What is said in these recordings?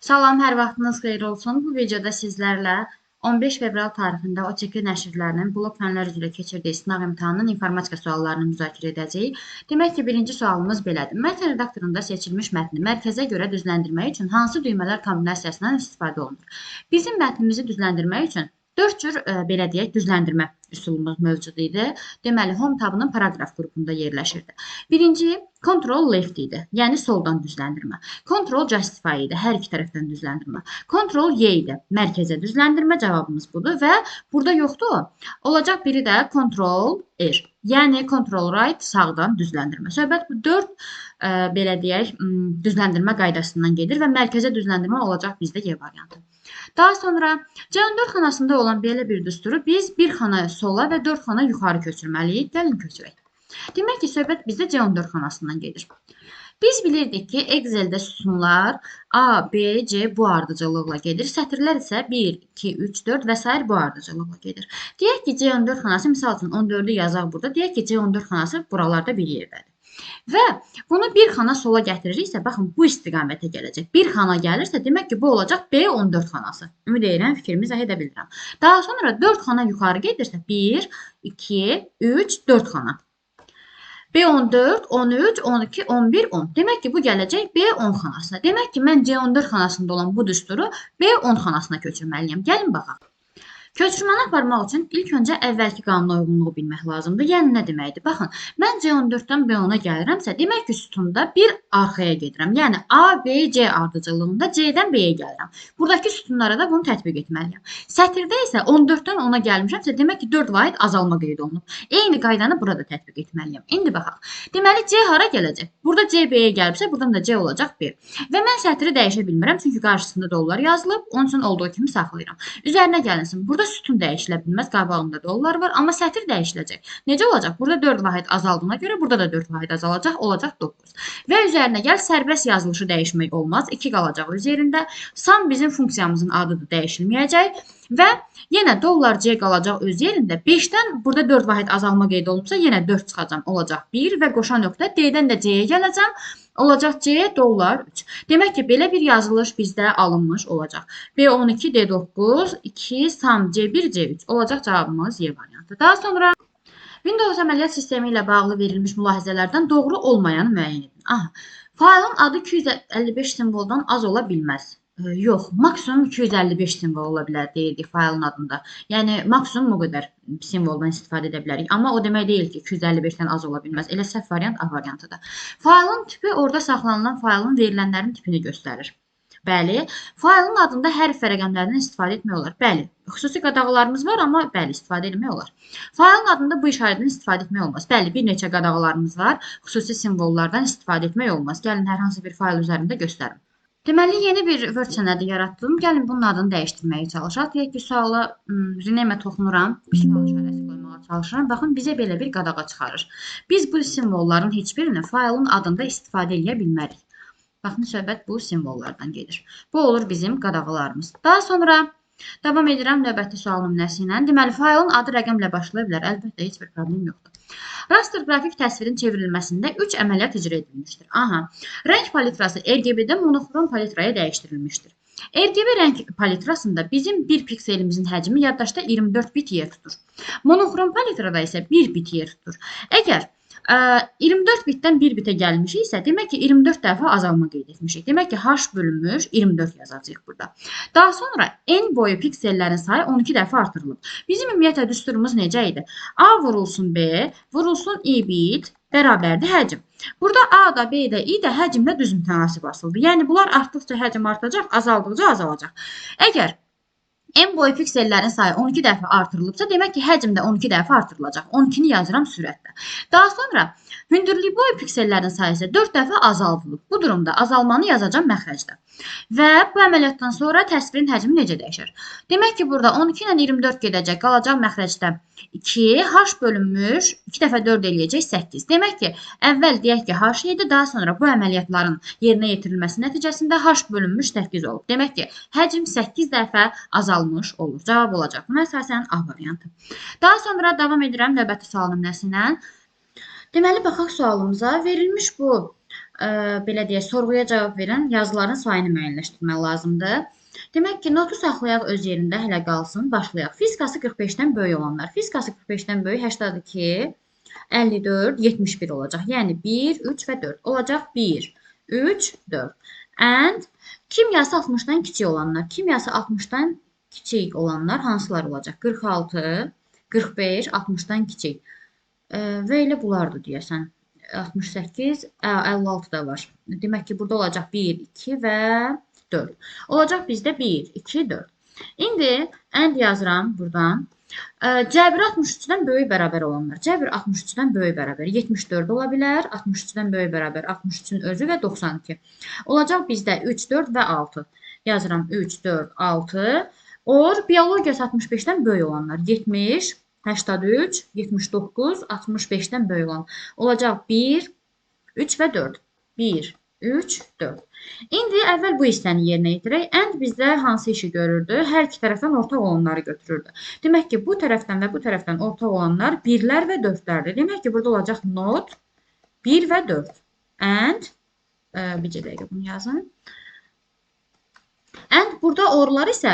Salam, hər vaxtınız xeyir olsun. Bu videoda sizlərlə 15 fevral tarixində OÇK nəşrlərinin blok fənlər üzrə keçirdiyi sınaq imtahanının informatika suallarını müzakirə edəcəyik. Demək ki, birinci sualımız belədir. Mətn redaktorunda seçilmiş mətni mərkəzə görə düzləndirmək üçün hansı düymələr kombinasiyasından istifadə olunur? Bizim mətnimizi düzləndirmək üçün 4 cür belə deyək, düzləndirmə üsulumuz mövcud idi. Deməli, home tabının paragraf qrupunda yerləşirdi. Birinci, Ctrl Left idi, yəni soldan düzləndirmə. Ctrl Justify idi, hər iki tərəfdən düzləndirmə. Ctrl Y idi, mərkəzə düzləndirmə, cavabımız budur və burada yoxdur. Olacaq biri də Ctrl R, yəni Ctrl Right sağdan düzləndirmə. Söhbət bu 4 belə deyək, düzləndirmə qaydasından gedir və mərkəzə düzləndirmə olacaq bizdə Y variantı. Daha sonra C14 xanasında olan belə bir düsturu biz bir xana sola və 4 xana yuxarı köçürməliyik. Gəlin köçürək. Demək ki, söhbət bizdə C14 xanasından gedir. Biz bilirdik ki, Excel-də sütunlar A, B, C bu ardıcıllıqla gedir. Sətirlər isə 1, 2, 3, 4 və s. bu ardıcıllıqla gedir. Deyək ki, C14 xanası, misal üçün 14-ü yazaq burada. Deyək ki, C14 xanası buralarda bir yerdədir. Və bunu bir xana sola gətiririksə, baxın, bu istiqamətə gələcək. Bir xana gəlirsə, demək ki, bu olacaq B14 xanası. Ümid edirəm, fikrimi izah edə bilirəm. Daha sonra 4 xana yuxarı gedirsə, 1, 2, 3, 4 xana. B14, 13, 12, 11, 10. Demək ki, bu gələcək B10 xanasına. Demək ki, mən C14 xanasında olan bu düsturu B10 xanasına köçürməliyəm. Gəlin baxaq. Köçürməni aparmaq üçün ilk öncə əvvəlki qanuna uyğunluğu bilmək lazımdır. Yəni nə deməkdir? Baxın, mən C14-dən B10-a gəlirəmsə, demək ki, sütunda bir arxaya gedirəm. Yəni A, B, C ardıcıllığında C-dən B-yə gəlirəm. Buradakı sütunlara da bunu tətbiq etməliyəm. Sətirdə isə 14-dən 10-a gəlmişəmsə, demək ki, 4 vahid azalma qeyd olunub. Eyni qaydanı burada tətbiq etməliyəm. İndi baxaq. Deməli, C hara gələcək? Burada C B-yə gəlibsə, buradan da C olacaq B. Və mən sətiri dəyişə bilmirəm, çünki qarşısında dollar yazılıb, onun üçün olduğu kimi saxlayıram. Üzərinə gəlinsin. Burada sütun dəyişilə bilməz, qabağında dollar var, amma sətir dəyişiləcək. Necə olacaq? Burada 4 vahid azaldığına görə burada da 4 vahid azalacaq, olacaq 9. Və üzərinə gəl, sərbəst yazılışı dəyişmək olmaz. 2 qalacaq öz yerində. Sum bizim funksiyamızın adı da dəyişilməyəcək və yenə dollar C qalacaq öz yerində. 5-dən burada 4 vahid azalma qeyd olunubsa, yenə 4 çıxacam, olacaq 1 və qoşan nöqtə D-dən də C-yə gələcəm. Olacaq C dollar 3. Demək ki, belə bir yazılış bizdə alınmış olacaq. B12, D9, 2, sum C1, C3 olacaq cavabımız Y variantı. Daha sonra Windows əməliyyat sistemi ilə bağlı verilmiş mülahizələrdən doğru olmayanı müəyyən edin. Aha, faylın adı 255 simvoldan az ola bilməz. Yox, maksimum 255 simvol ola bilər deyildik faylın adında. Yəni, maksimum o qədər simvoldan istifadə edə bilərik. Amma o demək deyil ki, 255-dən az ola bilməz. Elə səhv variant A variantıdır. Faylın tipi orada saxlanılan faylın verilənlərin tipini göstərir. Bəli, faylın adında hərf və rəqəmlərdən istifadə etmək olar. Bəli, xüsusi qadağalarımız var, amma bəli, istifadə etmək olar. Faylın adında bu işarədən istifadə etmək olmaz. Bəli, bir neçə qadağalarımız var, xüsusi simvollardan istifadə etmək olmaz. Gəlin, hər hansı bir fayl üzərində göstərim. Deməli, yeni bir Word sənədi yaratdım. Gəlin, bunun adını dəyişdirməyə çalışaq. Deyək ki, suala rename toxunuram, işgal işarəsi qoymağa çalışıram. Baxın, bizə belə bir qadağa çıxarır. Biz bu simvolların heç birini faylın adında istifadə edə bilmərik. Baxın, söhbət bu simvollardan gedir. Bu olur bizim qadağalarımız. Daha sonra davam edirəm növbəti sual nümunəsi ilə. Deməli, faylın adı rəqəmlə başlaya bilər. Əlbəttə, heç bir problem yoxdur. Raster qrafik təsvirin çevrilməsində 3 əməliyyat icra edilmişdir. Aha, rəng palitrası RGB-dən monoxrom palitraya dəyişdirilmişdir. RGB rəng palitrasında bizim bir pikselimizin həcmi yaddaşda 24 bit yer tutur. Monoxrom palitrada isə 1 bit yer tutur. Əgər 24 bitdən 1 bitə gəlmişiksə, demək ki, 24 dəfə azalma qeyd etmişik. Demək ki, H bölünmüş 24 yazacağıq burada. Daha sonra N boyu piksellərin sayı 12 dəfə artırılıb. Bizim ümumiyyətlə düsturumuz necə idi? A vurulsun B, vurulsun I bit, bərabərdir həcm. Burada A da, B də, I də həcmlə düz mütənasib asılıdır. Yəni, bunlar artdıqca həcm artacaq, azaldıqca azalacaq. Əgər N boyu piksellərin sayı 12 dəfə artırılıbsa, demək ki, həcm də 12 dəfə artırılacaq. 12-ni yazıram sürətlə. Daha sonra hündürlük boyu piksellərin sayısı 4 dəfə azaldılıb. Bu durumda azalmanı yazacağım məxrəcdə. Və bu əməliyyatdan sonra təsvirin həcmi necə dəyişir? Demək ki, burada 12 ilə 24 gedəcək, qalacaq məxrəcdə 2, H bölünmüş, 2 dəfə 4 eləyəcək 8. Demək ki, əvvəl deyək ki, H 7, daha sonra bu əməliyyatların yerinə yetirilməsi nəticəsində H bölünmüş 8 olub. Demək ki, həcm 8 dəfə azalmış olur. Cavab olacaq. Buna əsasən A variantı. Daha sonra davam edirəm növbəti sual nümunəsi ilə. Deməli, baxaq sualımıza. Verilmiş bu belə deyək, sorğuya cavab verən yazıların sayını müəyyənləşdirmək lazımdır. Demək ki, notu saxlayaq öz yerində, hələ qalsın, başlayaq. Fizikası 45-dən böyük olanlar. Fizikası 45-dən böyük 82, 54, 71 olacaq. Yəni 1, 3 və 4 olacaq. 1, 3, 4. And kimyası 60-dan kiçik olanlar. Kimyası 60-dan kiçik olanlar hansılar olacaq? 46, 45, 60-dan kiçik. Və elə bunlardır deyəsən. 68, 56 da var. Demək ki, burada olacaq 1, 2 və 4. Olacaq bizdə 1, 2, 4. İndi and yazıram buradan. Cəbir 63-dən böyük bərabər olanlar. Cəbir 63-dən böyük bərabər 74 ola bilər. 63-dən böyük bərabər 63-ün özü və 92. Olacaq bizdə 3, 4 və 6. Yazıram 3, 4, 6. Or biologiyası 65-dən böyük olanlar. 70, 83, 79, 65-dən böyük olan. Olacaq 1, 3 və 4. 1, 3, 4. İndi əvvəl bu hissəni yerinə yetirək. And bizdə hansı işi görürdü? Hər iki tərəfdən ortaq olanları götürürdü. Demək ki, bu tərəfdən və bu tərəfdən ortaq olanlar 1-lər və 4-lərdir. Demək ki, burada olacaq not 1 və 4. And, bircə dəqiqə bunu yazın. And burada orlar isə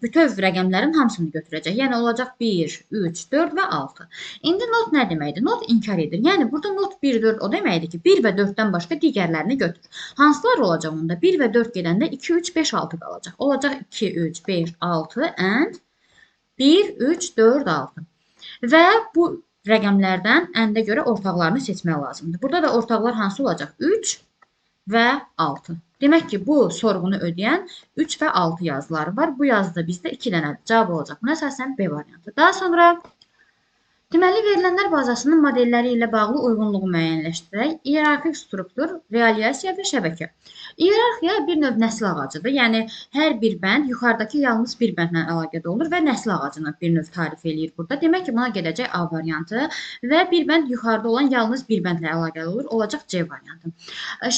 bütöv rəqəmlərin hamısını götürəcək. Yəni olacaq 1, 3, 4 və 6. İndi not nə deməkdir? Not inkar edir. Yəni burada not 1, 4 o deməkdir ki, 1 və 4-dən başqa digərlərini götür. Hansılar olacaq onda? 1 və 4 gedəndə 2, 3, 5, 6 qalacaq. Olacaq 2, 3, 5, 6 and 1, 3, 4, 6. Və bu rəqəmlərdən and-ə görə ortaqlarını seçmək lazımdır. Burada da ortaqlar hansı olacaq? 3 və 6. Demək ki, bu sorğunu ödəyən 3 və 6 yazıları var. Bu yazıda bizdə 2 dənədir. Cavab olacaq. Buna əsasən B variantı. Daha sonra deməli, verilənlər bazasının modelləri ilə bağlı uyğunluğu müəyyənləşdirək. İyerarxik struktur, realyasiya və şəbəkə. İyerarxiya bir növ nəsil ağacıdır. Yəni, hər bir bənd yuxarıdakı yalnız bir bəndlə əlaqədə olur və nəsil ağacını bir növ tarif eləyir burada. Demək ki, buna gedəcək A variantı və bir bənd yuxarıda olan yalnız bir bəndlə əlaqəli olur. Olacaq C variantı.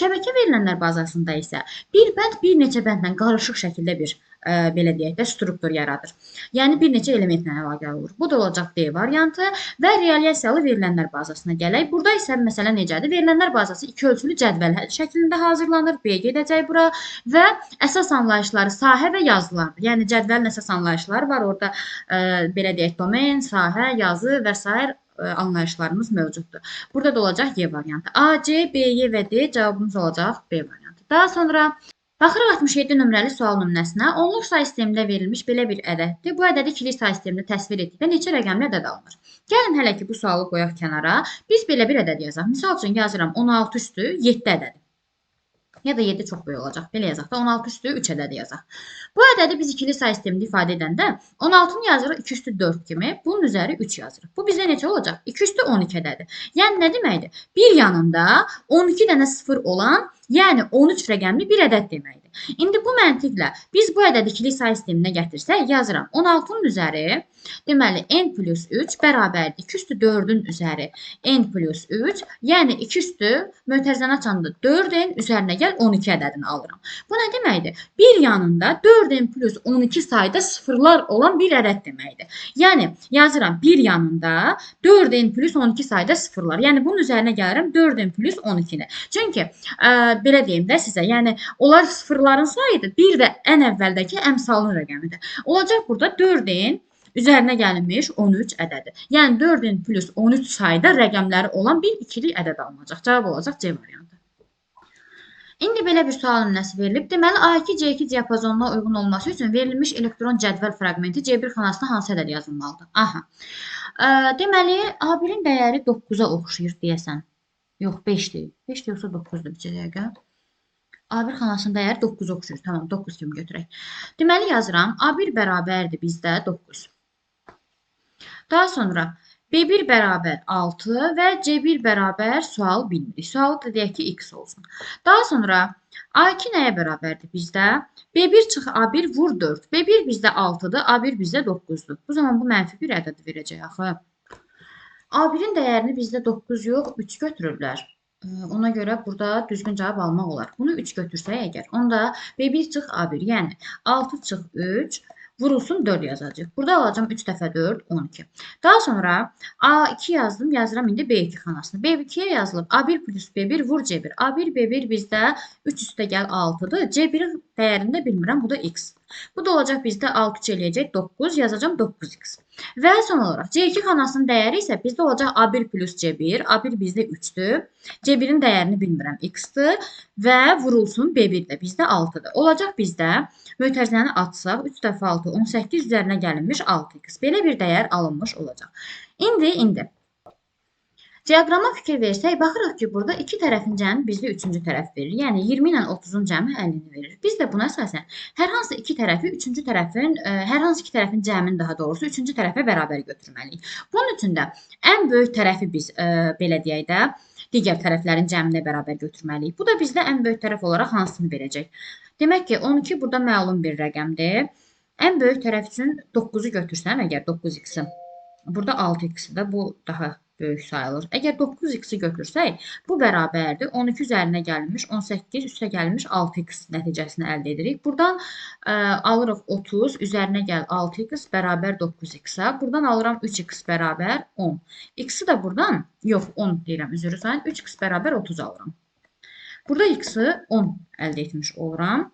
Şəbəkə verilənlər bazasında isə bir bənd bir neçə bəndlə qarışıq şəkildə bir belə deyək də, struktur yaradır. Yəni, bir neçə elementlə əlaqəli olur. Bu da olacaq D variantı və realyasiyalı verilənlər bazasına gələk. Burada isə məsələ necədir? Verilənlər bazası iki ölçülü cədvəl şəklində hazırlanır. B gedəcək bura və əsas anlayışları sahə və yazılardır. Yəni, cədvəlin əsas anlayışları var. Orada belə deyək, domen, sahə, yazı və s. anlayışlarımız mövcuddur. Burada da olacaq Y variantı. A, C, B, Y və D cavabımız olacaq B variantı. Daha sonra baxırıq 67 nömrəli sual nümunəsinə. Onluq say sistemində verilmiş belə bir ədəddir. Bu ədədi ikili say sistemində təsvir etdikdə neçə rəqəmli ədəd alınır? Gəlin hələ ki, bu sualı qoyaq kənara. Biz belə bir ədəd yazaq. Misal üçün yazıram 16 üstü 7 ədədi. Ya da 7 çox böyük olacaq. Belə yazaq da 16 üstü 3 ədədi yazaq. Bu ədədi biz ikili say sistemində ifadə edəndə 16-nı yazırıq 2 üstü 4 kimi. Bunun üzəri 3 yazırıq. Bu bizdə necə olacaq? 2 üstü 12 ədədi. Yəni nə deməkdir? Bir yanında 12 dənə 0 olan, yəni 13 rəqəmli bir ədəd deməkdir. İndi bu məntiqlə biz bu ədədi ikili say sisteminə gətirsək, yazıram 16-nın üzəri, deməli n plus 3 bərabərdir 2 üstü 4-ün üzəri n plus 3, yəni 2 üstü mötərizəni açanda 4n üzərinə gəl 12 ədədini alıram. Bu nə deməkdir? Bir yanında 4n plus 12 sayda sıfırlar olan bir ədəd deməkdir. Yəni yazıram bir yanında 4n plus 12 sayda sıfırlar. Yəni bunun üzərinə gəlirəm 4n plus 12-ni. Çünki belə deyim də sizə, yəni onlar sıfırların sayıdır. Bir də ən əvvəldəki əmsalın rəqəmidir. Olacaq burada 4n üzərinə gəlinmiş 13 ədədi. Yəni 4n plus 13 sayda rəqəmləri olan bir ikili ədəd alınacaq. Cavab olacaq C variantı. İndi belə bir sual nümunəsi verilib. Deməli, A2, C2 diapazonuna uyğun olması üçün verilmiş elektron cədvəl fraqmenti C1 xanasına hansı ədəd yazılmalıdır? Aha. Deməli, A1-in dəyəri 9-a oxşayır deyəsən. Yox, 5-dir. 5-dir yoxsa 9-dur bir dəqiqə. A1 xanasının dəyəri 9 oxşayır. Tamam, 9 kimi götürək. Deməli, yazıram. A1 bərabərdir bizdə 9. Daha sonra B1 bərabər 6 və C1 bərabər sual bilmirik. Sualı da deyək ki, x olsun. Daha sonra A2 nəyə bərabərdir bizdə? B1 çıx A1 vur 4. B1 bizdə 6-dır, A1 bizdə 9-dur. Bu zaman bu mənfi bir ədəd verəcək axı. A1-in dəyərini bizdə 9 yox, 3 götürürlər. Ona görə burada düzgün cavab almaq olar. Bunu 3 götürsək əgər, onda B1 çıx A1, yəni 6 çıx 3, vurulsun 4 yazacağıq. Burada alacağım 3 dəfə 4, 12. Daha sonra A2 yazdım, yazıram indi B2 xanasını. B2-yə yazılıb A1 plus B1 vur C1. A1, B1 bizdə 3 üstə gəl 6-dır. C1-in dəyərini də bilmirəm, bu da x. Bu da olacaq bizdə 6 eləyəcək 9, yazacağım 9x. Və son olaraq C2 xanasının dəyəri isə bizdə olacaq A1 plus C1. A1 bizdə 3-dür. C1-in dəyərini bilmirəm, x-dır. Və vurulsun B1 də bizdə 6-dır. Olacaq bizdə mötərizəni açsaq 3 dəfə 6, 18 üzərinə gəlinmiş 6x. Belə bir dəyər alınmış olacaq. İndi diaqrama fikir versək, baxırıq ki, burada iki tərəfin cəmi bizdə üçüncü tərəf verir. Yəni 20 ilə 30-un cəmi 50-ni verir. Biz də buna əsasən hər hansı iki tərəfi üçüncü tərəfin, hər hansı iki tərəfin cəmini daha doğrusu üçüncü tərəfə bərabər götürməliyik. Bunun üçün də ən böyük tərəfi biz belə deyək də digər tərəflərin cəminə bərabər götürməliyik. Bu da bizdə ən böyük tərəf olaraq hansını verəcək? Demək ki, 12 burada məlum bir rəqəmdir. Ən böyük tərəf üçün 9-u götürsəm, əgər 9x-i, burada 6x-i də bu daha böyük sayılır. Əgər 9x-i götürsək, bu bərabərdir. 12 üzərinə gəlmiş, 18 üstə gəlmiş 6x nəticəsini əldə edirik. Buradan alırıq 30, üzərinə gəl 6x bərabər 9x-a. Buradan alıram 3x bərabər 10. X-i də buradan, yox 10 deyirəm, üzrü sayın, 3x bərabər 30 alıram. Burada x-i 10 əldə etmiş oluram.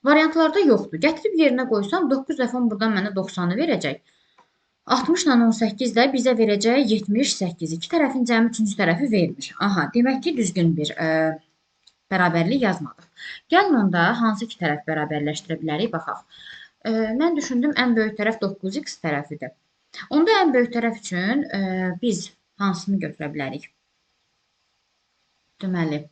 Variantlarda yoxdur. Gətirib yerinə qoysam 9 dəfə 10 buradan mənə 90-ı verəcək. 60 ilə 18 də bizə verəcək 78. İki tərəfin cəmi üçüncü tərəfi vermiş. Aha, demək ki, düzgün bir bərabərlik yazmadıq. Gəlin onda hansı iki tərəf bərabərləşdirə bilərik, baxaq. Mən düşündüm, ən böyük tərəf 9x tərəfidir. Onda ən böyük tərəf üçün biz hansını götürə bilərik? Deməli,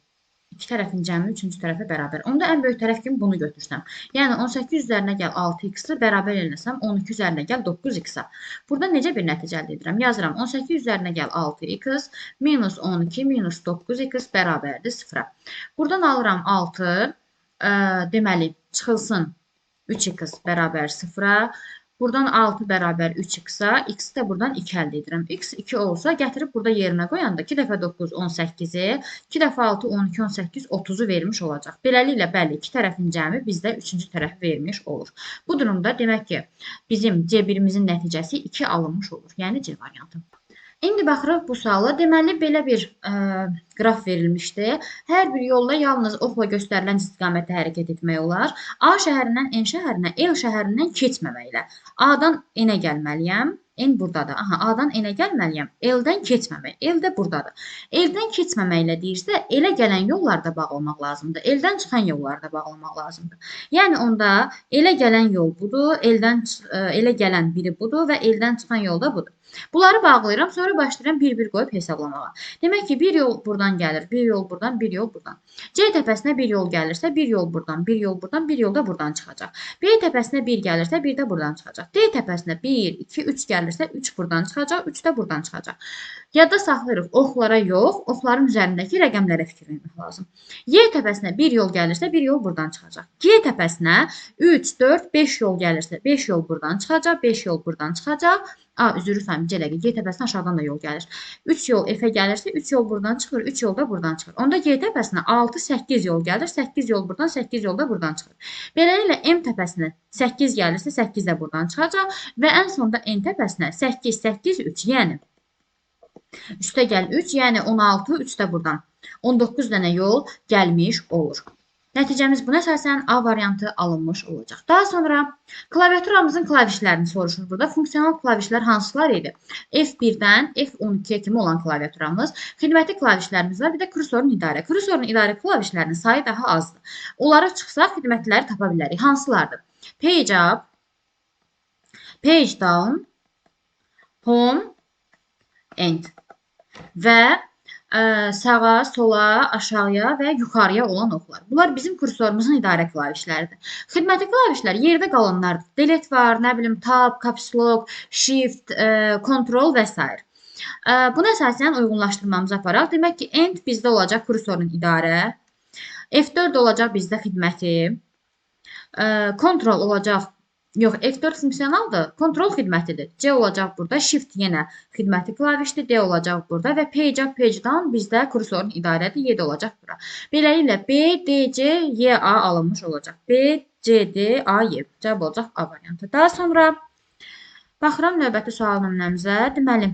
iki tərəfin cəmi üçüncü tərəfə bərabər. Onda ən böyük tərəf kimi bunu götürsəm. Yəni 18 üzərinə gəl 6x-i bərabər eləsəm 12 üzərinə gəl 9x-a. Burada necə bir nəticə əldə edirəm? Yazıram 18 üzərinə gəl 6x minus 12 minus 9x bərabərdir 0-a. Buradan alıram 6, deməli çıxılsın 3x bərabər 0-a. Buradan 6 bərabər 3x-a, x də buradan 2 əldə edirəm. X 2 olsa, gətirib burada yerinə qoyanda 2 dəfə 9, 18-i, 2 dəfə 6, 12, 18, 30-u vermiş olacaq. Beləliklə, bəli, iki tərəfin cəmi bizdə üçüncü tərəfi vermiş olur. Bu durumda demək ki, bizim C1-imizin nəticəsi 2 alınmış olur. Yəni C variantı. İndi baxırıq bu suala. Deməli, belə bir qraf verilmişdi. Hər bir yolla yalnız oxla göstərilən istiqamətdə hərəkət etmək olar. A şəhərindən N şəhərinə, L şəhərindən keçməməklə. A-dan N-ə gəlməliyəm. N buradadır. Aha, A-dan N-ə gəlməliyəm. L-dən keçməmək. L də buradadır. L-dən keçməməklə deyirsə, L-ə gələn yollarda bağlamaq lazımdır. L-dən çıxan yollarda bağlamaq lazımdır. Yəni onda L-ə gələn yol budur, L-ə gələn biri budur və L-dən çıxan yol da budur. Bunları bağlayıram, sonra başlayıram bir-bir qoyub hesablamağa. Demək ki, bir yol buradan gəlir, bir yol buradan, bir yol buradan. C təpəsinə bir yol gəlirsə, bir yol buradan, bir yol buradan, bir yol da buradan çıxacaq. B təpəsinə 1 gəlirsə, bir də buradan çıxacaq. D təpəsinə 1, 2, 3 gəlirsə, 3 buradan çıxacaq, 3 də buradan çıxacaq. Yadda saxlayırıq, oxlara yox, oxların üzərindəki rəqəmlərə fikir vermək lazım. Y təpəsinə 1 yol gəlirsə, bir yol buradan çıxacaq. G təpəsinə 3, 4, 5 yol gəlirsə, 5 yol buradan çıxacaq, 5 yol buradan çıxacaq. Üzrü sayım, G təpəsinə aşağıdan da yol gəlir. 3 yol F-ə gəlirsə, 3 yol buradan çıxır, 3 yol da buradan çıxır. Onda G təpəsinə 6, 8 yol gəlir, 8 yol buradan, 8 yol da buradan çıxır. Beləliklə, M təpəsinə 8 gəlirsə, 8 də buradan çıxacaq və ən sonda N təpəsinə 8, 8, 3, yəni üstə gəl 3, yəni 16, 3 də buradan. 19 dənə yol gəlmiş olur. Nəticəmiz buna əsasən A variantı alınmış olacaq. Daha sonra klaviaturamızın klavişlərini soruşur burada. Funksional klavişlər hansılar idi? F1-dən F12-yə kimi olan klaviaturamız, xidməti klavişlərimiz var, bir də kursorun idarə. Kursorun idarə klavişlərinin sayı daha azdır. Onlara çıxsaq xidmətləri tapa bilərik. Hansılardır? Page up, page down, home, end və sağa, sola, aşağıya və yuxarıya olan oxlar. Bunlar bizim kursorumuzun idarə klavişləridir. Xidməti klavişlər yerdə qalanlardır. Delete var, nə bilim, tab, caps lock, shift, control və s. Buna əsasən uyğunlaşdırmamızı aparaq. Demək ki, end bizdə olacaq kursorun idarə, F4 olacaq bizdə xidməti, control olacaq Yox, F4 funksionaldır, kontrol xidmətidir. C olacaq burada, shift yenə xidməti klavişdir, D olacaq burada və page up, page down bizdə kursorun idarədir, Y də olacaq bura. Beləliklə B, D, C, Y, A alınmış olacaq. B, C, D, A, Y. Cavab olacaq A variantı. Daha sonra baxıram növbəti sual nömrəmizə. Deməli,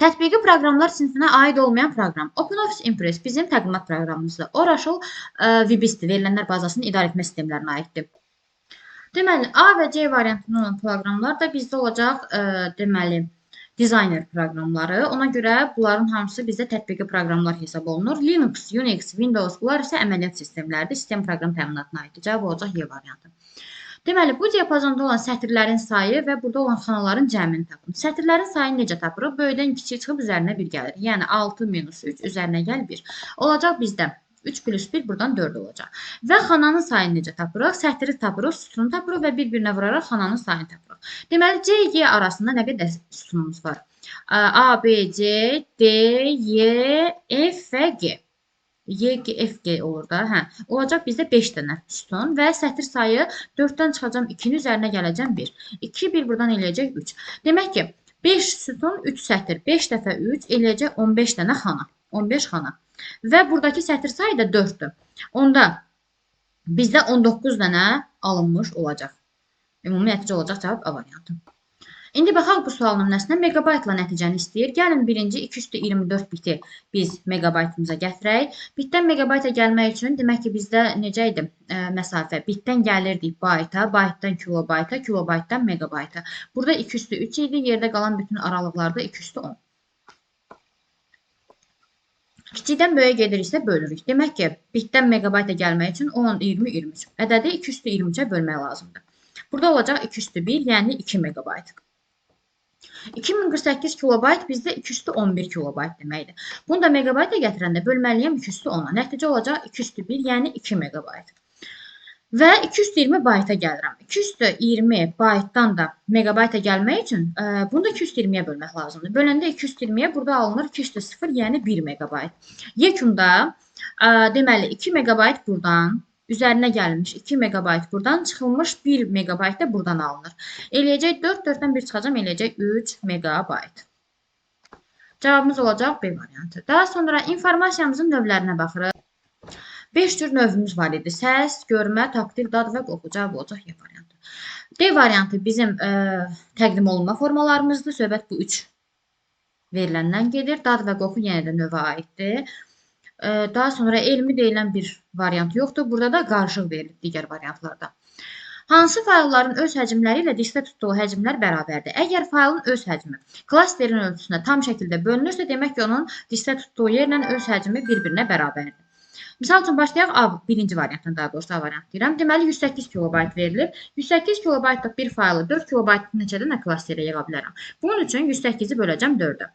tətbiqi proqramlar sinifinə aid olmayan proqram. OpenOffice Impress bizim təqdimat proqramımızdır. Oracle VBIS-dir, verilənlər bazasının idarə etmə sistemlərinə aiddir. Deməli, A və C variantında olan proqramlar da bizdə olacaq, deməli, dizayner proqramları. Ona görə bunların hamısı bizdə tətbiqi proqramlar hesab olunur. Linux, Unix, Windows, bunlar isə əməliyyat sistemləridir. Sistem proqram təminatına aiddir. Cavab olacaq Y variantı. Deməli, bu diapazonda olan sətirlərin sayı və burada olan xanaların cəmini tapın. Sətirlərin sayını necə tapırıq? Böyüdən kiçik çıxıb üzərinə 1 gəlir. Yəni 6 minus 3 üzərinə gəl 1. Olacaq bizdə 3 plus 1 buradan 4 olacaq. Və xananın sayını necə tapırıq? Sətiri tapırıq, sütunu tapırıq və bir-birinə vuraraq xananın sayını tapırıq. Deməli, C, Y arasında nə qədər sütunumuz var? A, B, C, D, Y, F və G. Y, G, F, G olur da. Hə, olacaq bizdə 5 dənə sütun və sətir sayı 4-dən çıxacam 2-nin üzərinə gələcəm 1. 2, 1 buradan eləyəcək 3. Demək ki, 5 sütun, 3 sətir, 5 dəfə 3 eləyəcək 15 dənə xana. 15 xana. Və buradakı sətir sayı da 4-dür. Onda bizdə 19 dənə alınmış olacaq. Ümumi nəticə olacaq cavab A variantı. İndi baxaq bu sual nömrəsinə. Megabaytla nəticəni istəyir. Gəlin birinci 2 üstü 24 biti biz megabaytımıza gətirək. Bitdən megabayta gəlmək üçün demək ki, bizdə necə idi məsafə? Bitdən gəlirdik bayta, baytdan kilobayta, kilobaytdan megabayta. Burada 2 üstü 3 idi. Yerdə qalan bütün aralıqlarda 2 üstü 10. Kiçikdən böyüyə gediriksə bölürük. Demək ki, bitdən megabayta gəlmək üçün 10, 20, 23. Ədədi 2 üstü 23-ə bölmək lazımdır. Burada olacaq 2 üstü 1, yəni 2 megabayt. 2048 kilobayt bizdə 2 üstü 11 kilobayt deməkdir. Bunu da megabayta gətirəndə bölməliyəm 2 üstü 10-a. Nəticə olacaq 2 üstü 1, yəni 2 megabayt. Və 220 bayta gəlirəm. 220 baytdan da megabayta gəlmək üçün bunu da 220-yə bölmək lazımdır. Böləndə 220-yə burada alınır 2 üstü 0, yəni 1 megabayt. Yekunda deməli 2 megabayt buradan, üzərinə gəlmiş 2 megabayt buradan, çıxılmış 1 megabayt da buradan alınır. Eləyəcək 4, 4-dən 1 çıxacam, eləyəcək 3 megabayt. Cavabımız olacaq B variantı. Daha sonra informasiyamızın növlərinə baxırıq. 5 cür növümüz var idi. Səs, görmə, taktil, dad və qoxu. Cavab olacaq Y variantı. D variantı bizim təqdim olunma formalarımızdır. Söhbət bu 3 veriləndən gedir. Dad və qoxu yenə də növə aiddir. Daha sonra elmi deyilən bir variant yoxdur. Burada da qarışıq verilir digər variantlarda. Hansı faylların öz həcmləri ilə diskdə tutduğu həcmlər bərabərdir? Əgər faylın öz həcmi klasterin ölçüsünə tam şəkildə bölünürsə, demək ki, onun diskdə tutduğu yerlə öz həcmi bir-birinə bərabərdir. Misal üçün, başlayaq birinci variantdan, daha doğrusu A variant deyirəm. Deməli, 108 kilobayt verilib. 108 kilobaytlıq bir faylı 4 kilobayt neçə dənə klasterə yığa bilərəm? Bunun üçün 108-i böləcəm 4-ə.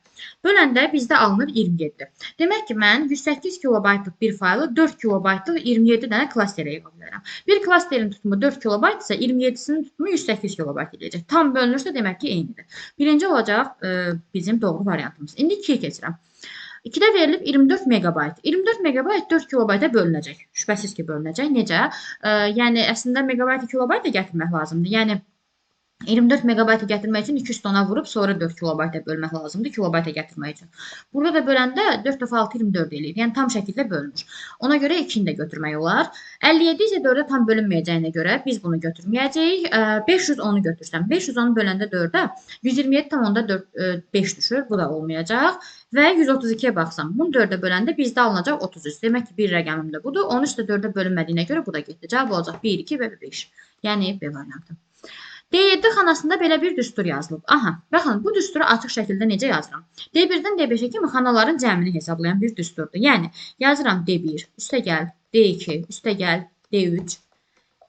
Böləndə bizdə alınır 27. Demək ki, mən 108 kilobaytlıq bir faylı 4 kilobaytlıq 27 dənə klasterə yığa bilərəm. Bir klasterin tutumu 4 kilobayt isə 27-sinin tutumu 108 kilobayt edəcək. Tam bölünürsə, demək ki, eynidir. Birinci olacaq bizim doğru variantımız. İndi 2-yə keçirəm. 2-də verilib 24 megabayt. 24 megabayt 4 kilobayta bölünəcək. Şübhəsiz ki, bölünəcək. Necə? Yəni, əslində megabaytı kilobayta gətirmək lazımdır. Yəni, 24 megabayta gətirmək üçün 2 üstü ona vurub, sonra 4 kilobayta bölmək lazımdır, kilobayta gətirmək üçün. Burada da böləndə 4 dəfə 6, 24 eləyir. Yəni, tam şəkildə bölünür. Ona görə 2-ni də götürmək olar. 57 isə 4-ə tam bölünməyəcəyinə görə biz bunu götürməyəcəyik. 510-u götürsəm, 510-u böləndə 4-ə 127 tam onda 5 düşür. Bu da olmayacaq. Və 132-yə baxsam, bunu 4-ə böləndə bizdə alınacaq 33. Demək ki, bir rəqəmim də budur. 13 də 4-ə bölünmədiyinə görə bu da getdi. Cavab olacaq 1, 2 və 5. Yəni, B variantı. D7 xanasında belə bir düstur yazılıb. Aha, baxın, bu düsturu açıq şəkildə necə yazıram? D1-dən D5-ə kimi xanaların cəmini hesablayan bir düsturdur. Yəni, yazıram D1, üstə gəl, D2, üstə gəl, D3,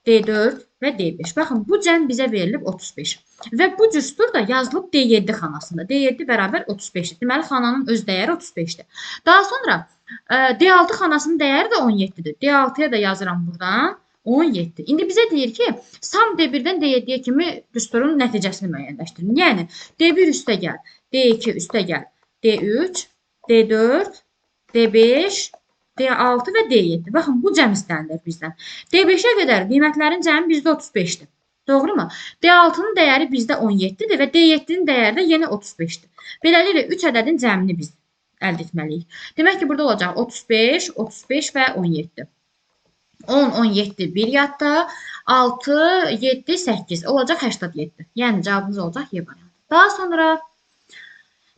D4 və D5. Baxın, bu cəm bizə verilib 35. Və bu düstur da yazılıb D7 xanasında. D7 bərabər 35-dir. Deməli, xananın öz dəyəri 35-dir. Daha sonra D6 xanasının dəyəri də 17-dir. D6-ya da yazıram buradan. 17. İndi bizə deyir ki, sam D1-dən D7-yə kimi düsturun nəticəsini müəyyənləşdirin. Yəni, D1 üstə gəl, D2 üstə gəl, D3, D4, D5, D6 və D7. Baxın, bu cəm istənilir bizdən. D5-ə qədər qiymətlərin cəmi bizdə 35-dir. Doğrumu? D6-nın dəyəri bizdə 17-dir və D7-nin dəyəri də yenə 35-dir. Beləliklə 3 ədədin cəmini biz əldə etməliyik. Demək ki, burada olacaq 35, 35 və 17. 10, 17 bir yadda, 6, 7, 8 olacaq 87. Yəni cavabımız olacaq Y variantı. Daha sonra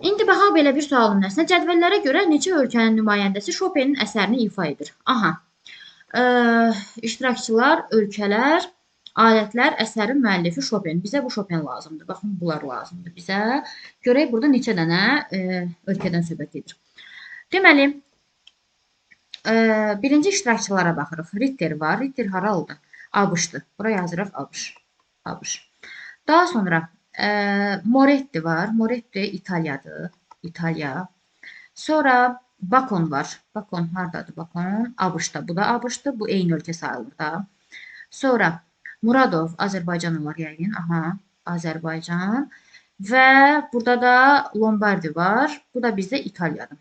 indi baxaq belə bir sual nümunəsinə. Cədvəllərə görə neçə ölkənin nümayəndəsi Şopenin əsərini ifa edir? Aha. İştirakçılar, ölkələr, alətlər, əsərin müəllifi Şopen. Bizə bu Şopen lazımdır. Baxın, bunlar lazımdır bizə. Görək burada neçə dənə ölkədən söhbət edir. Deməli, birinci iştirakçılara baxırıq. Ritter var. Ritter haralıdır? ABŞ-dır. Bura yazırıq ABŞ. ABŞ. Daha sonra Moretti var. Moretti İtaliyadır. İtaliya. Sonra Bakon var. Bakon hardadır? Bakon ABŞ-da. Bu da ABŞ-dır. Bu eyni ölkə sayılır da. Sonra Muradov Azərbaycan olar yəqin. Aha, Azərbaycan. Və burada da Lombardi var. Bu da bizdə İtaliyadır.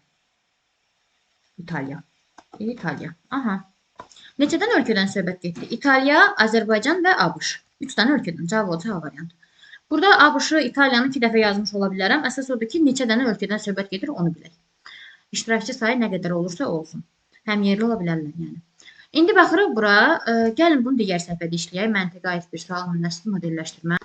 İtaliya. İtaliya. Aha. Neçədən ölkədən söhbət getdi? İtaliya, Azərbaycan və ABŞ. 3 dənə ölkədən. Cavab olacaq A variantı. Burada ABŞ-ı, İtaliyanı 2 dəfə yazmış ola bilərəm. Əsas odur ki, neçə dənə ölkədən söhbət gedir, onu bilək. İştirakçı sayı nə qədər olursa olsun. Həm yerli ola bilərlər, yəni. İndi baxırıq bura. Gəlin bunu digər səhifədə işləyək. Məntiqə aid bir sual nümunəsi modelləşdirmə.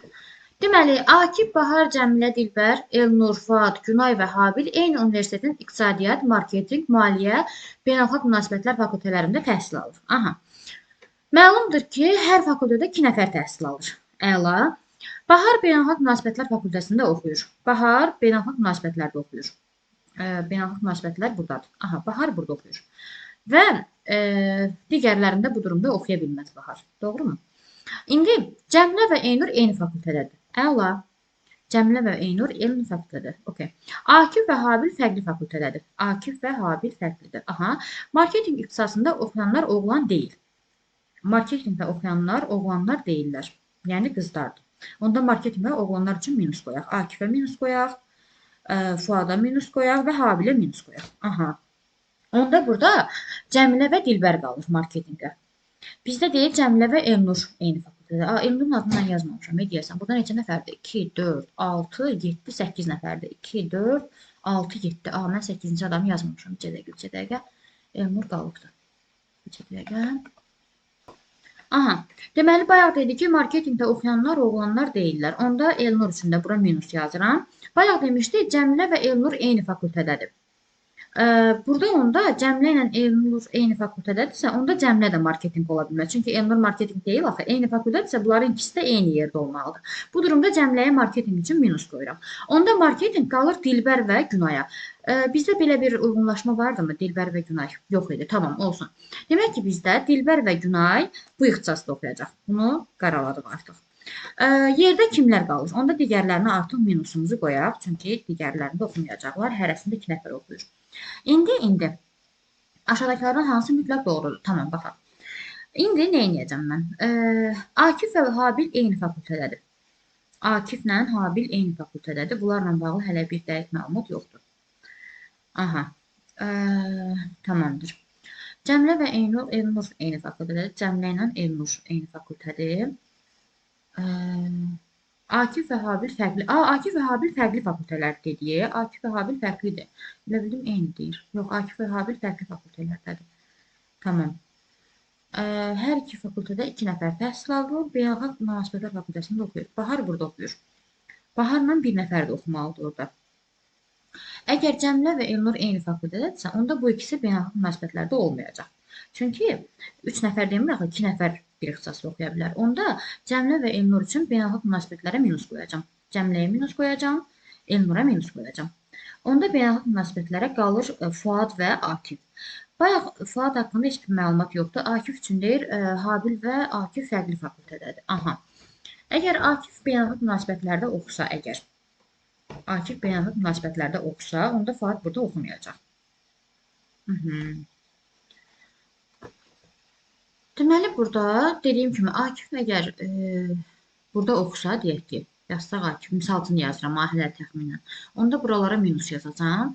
Deməli, Akif, Bahar, Cəmilə, Dilbər, Elnur, Fuad, Günay və Habil eyni universitetin iqtisadiyyat, marketinq, maliyyə, beynəlxalq münasibətlər fakültələrində təhsil alır. Aha. Məlumdur ki, hər fakültədə 2 nəfər təhsil alır. Əla. Bahar beynəlxalq münasibətlər fakültəsində oxuyur. Bahar beynəlxalq münasibətlərdə oxuyur. Beynəlxalq münasibətlər buradadır. Aha, Bahar burada oxuyur. Və digərlərində bu durumda oxuya bilməz Bahar. Doğru mu? İndi Cəmilə və Eynur eyni fakültədədir. Əla. Cəmilə və Eynur eyni fakültədədir. Okay. Akif və Habil fərqli fakültədədir. Akif və Habil fərqlidir. Aha. Marketinq ixtisasında oxuyanlar oğlan deyil. Marketinqdə oxuyanlar oğlanlar deyillər. Yəni qızlardır. Onda marketinqdə oğlanlar üçün minus qoyaq. Akifə minus qoyaq. Fuada minus qoyaq və Habilə minus qoyaq. Aha. Onda burada Cəmilə və Dilbər qalır marketinqə. Bizdə deyil Cəmilə və Elnur eyni fakültədə. Elnurun adını mən yazmamışam. Ne deyəsən? Burada neçə nəfərdir? 2, 4, 6, 7, 8 nəfərdir. 2, 4, 6, 7. Mən 8-ci adamı yazmamışam. 2 dəqiqə. Elnur qalıbdır. 2 dəqiqə. Aha. Deməli, bayaq dedi ki, marketinqdə oxuyanlar oğlanlar deyillər. Onda Elnur üçün də bura minus yazıram. Bayaq demişdi, Cəmilə və Elnur eyni fakültədədir. Burada onda Cəmilə ilə Elnur eyni fakültədədirsə, onda Cəmilə də marketinq ola bilməz. Çünki Elnur marketinq deyil axı. Eyni fakültədirsə, bunların ikisi də eyni yerdə olmalıdır. Bu durumda Cəmiləyə marketinq üçün minus qoyuram. Onda marketinq qalır Dilbər və Günaya. Bizdə belə bir uyğunlaşma vardımı? Dilbər və Günay yox idi. Tamam, olsun. Demək ki, bizdə Dilbər və Günay bu ixtisasda oxuyacaq. Bunu qaraladıq artıq. Yerdə kimlər qalır? Onda digərlərinə artıq minusumuzu qoyaq. Çünki digərlərində oxumayacaqlar. Hərəsində 2 nəfər oxuyur. İndi aşağıdakılardan hansı mütləq doğrudur? Tamam, baxaq. İndi nə edəcəm mən? Akif və Habil eyni fakültədədir. Akiflə Habil eyni fakültədədir. Bunlarla bağlı hələ bir dəqiq məlumat yoxdur. Aha. Tamamdır. Cəmilə və Elnur eyni fakültədir. Cəmilə ilə Elnur eyni fakültədir. Akif və Habil fərqli. Akif və Habil fərqli fakültələr dediyi. Akif və Habil fərqlidir. Elə bildim eyni deyir. Yox, Akif və Habil fərqli fakültələrdədir. Tamam. Hər iki fakültədə 2 nəfər təhsil alır. Beynəlxalq münasibətlər fakültəsində oxuyur. Bahar burada oxuyur. Baharla bir nəfər də oxumalıdır orada. Əgər Cəmilə və Elnur eyni fakültədədirsə, onda bu ikisi beynəlxalq münasibətlərdə olmayacaq. Çünki 3 nəfər demir axı, 2 nəfər bir ixtisasda oxuya bilər. Onda Cəmilə və Elnur üçün beynəlxalq münasibətlərə minus qoyacağam. Cəmiləyə minus qoyacağam, Elnura minus qoyacağam. Onda beynəlxalq münasibətlərə qalır Fuad və Akif. Bayaq Fuad haqqında heç bir məlumat yoxdur. Akif üçün deyir, Habil və Akif fərqli fakültədədir. Aha. Əgər Akif beynəlxalq münasibətlərdə oxusa, Akif beynəlxalq münasibətlərdə oxusa, onda Fuad burada oxumayacaq. Deməli, burada dediyim kimi Akif əgər burada oxusa, deyək ki, yazsaq Akif, misal üçün yazıram, ahilər təxminən. Onda buralara minus yazacağam.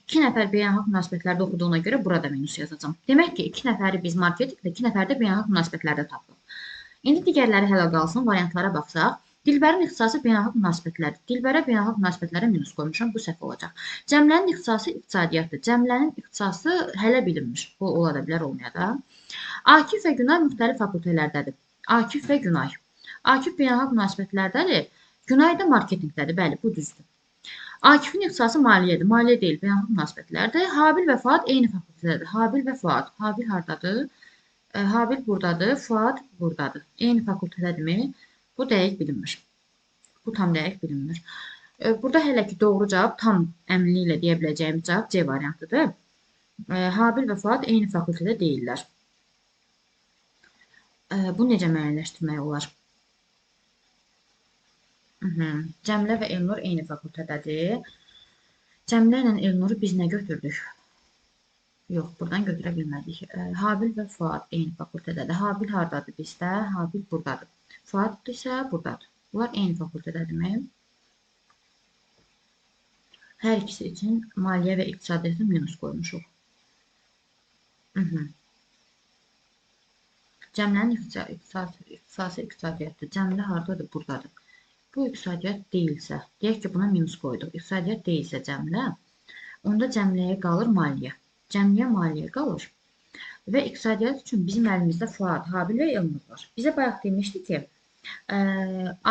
2 nəfər beynəlxalq münasibətlərdə oxuduğuna görə burada minus yazacağam. Demək ki, 2 nəfəri biz marketinqdə, 2 nəfər də beynəlxalq münasibətlərdə tapdıq. İndi digərləri hələ qalsın, variantlara baxsaq. Dilbərin ixtisası beynəlxalq münasibətlərdir. Dilbərə beynəlxalq münasibətlərə minus qoymuşam, bu səhv olacaq. Cəmlənin ixtisası iqtisadiyyatdır. Cəmlənin ixtisası hələ bilinmir. Bu ola da bilər, olmaya da. Akif və Günay müxtəlif fakültələrdədir. Akif və Günay. Akif beynəlxalq münasibətlərdədir. Günay da marketinqdədir. Bəli, bu düzdür. Akifin ixtisası maliyyədir. Maliyyə deyil, beynəlxalq münasibətlərdir. Habil və Fuad eyni fakültədədir. Habil və Fuad. Habil hardadır? Habil buradadır, Fuad buradadır. Eyni fakültədədirmi? Bu dəqiq bilinmir. Bu tam dəqiq bilinmir. Burada hələ ki doğru cavab tam əminliklə deyə biləcəyim cavab C variantıdır. Habil və Fuad eyni fakültədə deyirlər. Bu necə müəyyənləşdirmək olar? Cəmlə və Elnur eyni fakültədədir. Cəmlə ilə Elnuru biz nə götürdük? Yox, buradan götürə bilmədik. Habil və Fuad eyni fakültədədir. Habil hardadır bizdə? Habil buradadır. Fuad isə buradadır. Bunlar eyni fakültədədirmi? Hər ikisi üçün maliyyə və iqtisadiyyatı minus qoymuşuq. Cəmlənin ixtisası iqtisadiyyatdır. Cəmlə hardadır? Buradadır. Bu iqtisadiyyat deyilsə, deyək ki, buna minus qoyduq. İqtisadiyyat deyilsə cəmlə, onda cəmləyə qalır maliyyə. Cəmliyə maliyyə qalır və iqtisadiyyat üçün bizim əlimizdə Fuad, Habil və Elnur var. Bizə bayaq demişdi ki,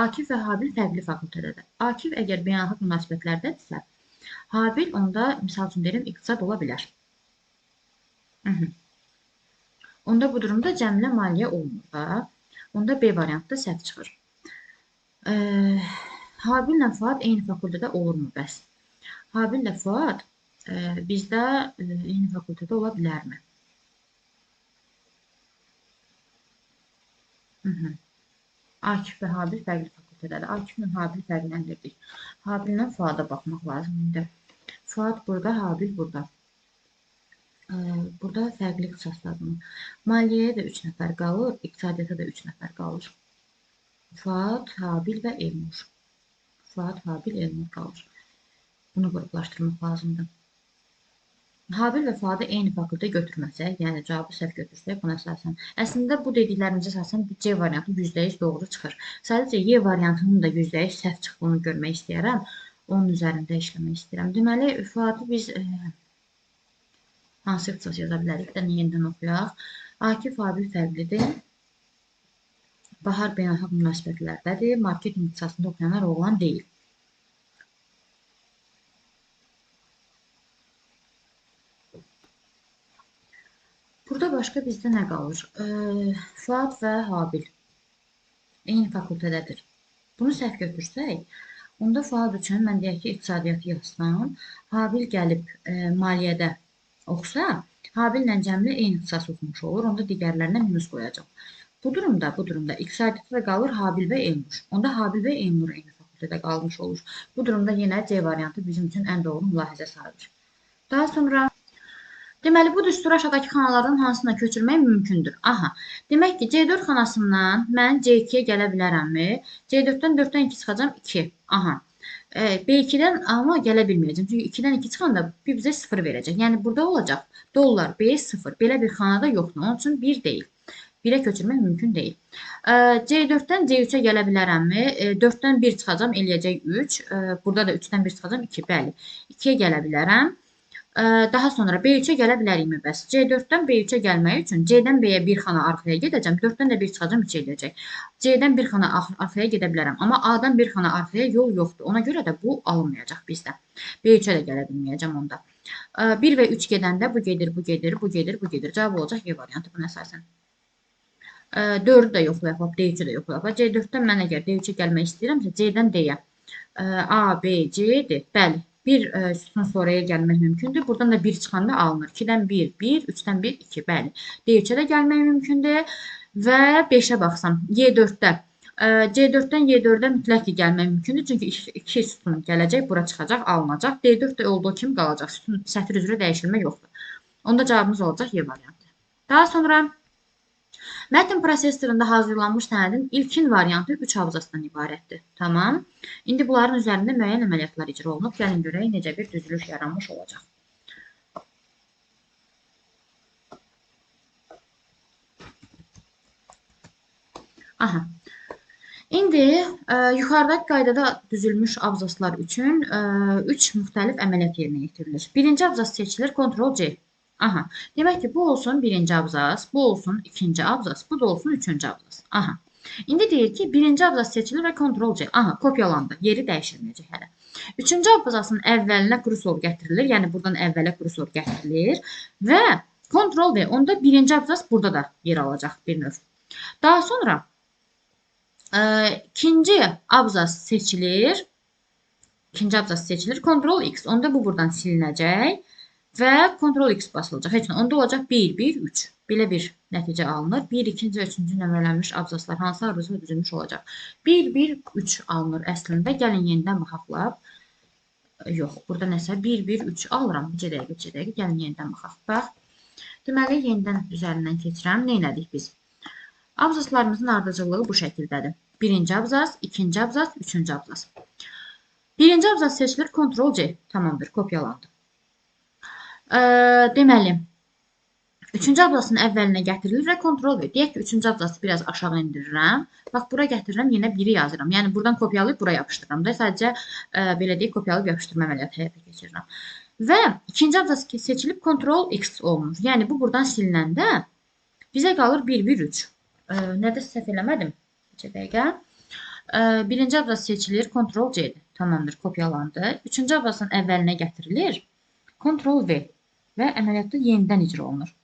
Akif və Habil fərqli fakültədədir. Akif əgər beynəlxalq münasibətlərdədirsə, Habil onda, misal üçün deyirəm, iqtisad ola bilər. Onda bu durumda cəmlə maliyyə olmur da. Onda B variantda səhv çıxır. Habil ilə Fuad eyni fakültədə olurmu bəs? Habil ilə Fuad bizdə eyni fakültədə ola bilərmi? Akif və Habil fərqli fakültədədir. Akif ilə Habil fərqləndirdik. Habil ilə Fuada baxmaq lazımdır. Fuad burada, Habil burada. Burada fərqli ixtisaslardır. Maliyyəyə də 3 nəfər qalır, iqtisadiyyata da 3 nəfər qalır. Fuad, Habil və Elnur. Fuad, Habil, Elnur qalır. Bunu qruplaşdırmaq lazımdır. Habil və Fuadı eyni fakültə götürməsək, yəni cavabı səhv götürsək, buna əsasən. Əslində, bu dediklərimizə əsasən C variantı %100 doğru çıxır. Sadəcə, Y variantının da %100 səhv çıxdığını görmək istəyərəm. Onun üzərində işləmək istəyirəm. Deməli, Fuadı biz hansı ixtisas yaza bilərik də, yenidən oxuyaq. Akif, Habil fərqlidir. Bahar beynəlxalq münasibətlərdədir. Marketing ixtisasında oxuyanlar oğlan deyil. Burada başqa bizdə nə qalır? Fuad və Habil eyni fakültədədir. Bunu səhv götürsək, onda Fuad üçün mən deyək ki, iqtisadiyyatı yazsam, Habil gəlib maliyyədə oxusa, Habil ilə Cəmlə eyni ixtisas oxumuş olur, onda digərlərinə minus qoyacaq. Bu durumda iqtisadiyyatda da qalır Habil və Elnur. Onda Habil və Elnur eyni fakültədə qalmış olur. Bu durumda yenə C variantı bizim üçün ən doğru mülahizə sayılır. Daha sonra deməli, bu düsturu aşağıdakı xanalardan hansına köçürmək mümkündür? Aha, demək ki, C4 xanasından mən C2-yə gələ bilərəmmi? C4-dən 4-dən 2 çıxacam, 2. Aha, B2-dən amma gələ bilməyəcəm. Çünki 2-dən 2 çıxanda bir bizə 0 verəcək. Yəni, burada olacaq dollar B0. Belə bir xanada yoxdur. Onun üçün 1 deyil. 1-ə köçürmək mümkün deyil. C4-dən C3-ə gələ bilərəmmi? 4-dən 1 çıxacam, eləyəcək 3. Burada da 3-dən 1 çıxacam, 2. Bəli, 2-yə gələ bilərəm. Daha sonra B3-ə gələ bilərikmi bəs? C4-dən B3-ə gəlmək üçün C-dən B-yə bir xana arxaya gedəcəm, 4-dən də 1 çıxacam, 3 eləyəcək. C-dən bir xana arxaya gedə bilərəm, amma A-dan bir xana arxaya yol yoxdur. Ona görə də bu alınmayacaq bizdə. B3-ə də gələ bilməyəcəm onda. 1 və 3 gedəndə bu gedir, bu gedir, bu gedir, bu gedir. Cavab olacaq Y variantı buna əsasən. 4-ü də yoxlayaq, D3-ü də yoxlayaq. C4-dən mən əgər D3-ə gəlmək istəyirəmsə, C-dən D-yə A, B, C-dir. Bəli. Bir sütun sonraya gəlmək mümkündür. Buradan da 1 çıxanda alınır. 2-dən 1, 1, 3-dən 1, 2. Bəli. D3-ə də gəlmək mümkündür. Və 5-ə baxsam, Y4-də. C4-dən Y4-də mütləq ki, gəlmək mümkündür. Çünki 2 sütun gələcək, bura çıxacaq, alınacaq. D4 də olduğu kimi qalacaq. Sütun sətr üzrə dəyişilmə yoxdur. Onda cavabımız olacaq Y variantı. Daha sonra mətn prosesorunda hazırlanmış sənədin ilkin variantı 3 abzasdan ibarətdir. Tamam. İndi bunların üzərində müəyyən əməliyyatlar icra olunub. Gəlin görək necə bir düzülüş yaranmış olacaq. Aha. İndi yuxarıdakı qaydada düzülmüş abzaslar üçün 3 müxtəlif əməliyyat yerinə yetirilir. Birinci abzas seçilir, Ctrl C. Aha. Demək ki, bu olsun birinci abzas, bu olsun ikinci abzas, bu da olsun üçüncü abzas. Aha. İndi deyir ki, birinci abzas seçilir və Ctrl C. Aha, kopyalandı. Yeri dəyişilməyəcək hələ. Üçüncü abzasın əvvəlinə kursor gətirilir. Yəni, buradan əvvələ kursor gətirilir və Ctrl V. Onda birinci abzas burada da yer alacaq bir növ. Daha sonra ikinci abzas seçilir. İkinci abzas seçilir. Ctrl X. Onda bu buradan silinəcək və Ctrl X basılacaq. Heç nə. Onda olacaq 1, 1, 3. Belə bir nəticə alınır. 1, 2-ci və 3-cü nömrələnmiş abzaslar hansı arzusu düzülmüş olacaq? 1, 1, 3 alınır əslində. Gəlin yenidən baxaq. Yox, burada nəsə 1, 1, 3 alıram. Bir dəqiqə. Gəlin yenidən baxaq. Bax. Deməli, yenidən üzərindən keçirəm. Nə elədik biz? Abzaslarımızın ardıcıllığı bu şəkildədir. Birinci abzas, ikinci abzas, üçüncü abzas. Birinci abzas seçilir, Ctrl C. Tamamdır, kopyalandı. Deməli, üçüncü abzasın əvvəlinə gətirilir və Ctrl V. Deyək ki, üçüncü abzası biraz aşağı indirirəm. Bax, bura gətirirəm, yenə 1-i yazıram. Yəni, buradan kopyalayıb buraya yapışdırıram da. Sadəcə, belə deyək, kopyalayıb yapışdırma əməliyyatı həyata keçirirəm. Və ikinci abzas seçilib Ctrl X olunur. Yəni, bu buradan silinəndə bizə qalır 1, 1, 3. Nədə səhv eləmədim? Bir dəqiqə. Birinci abzas seçilir, Ctrl C-dir. Tamamdır, kopyalandı. Üçüncü abzasın əvvəlinə gətirilir, Ctrl V və əməliyyatda yenidən icra olunur.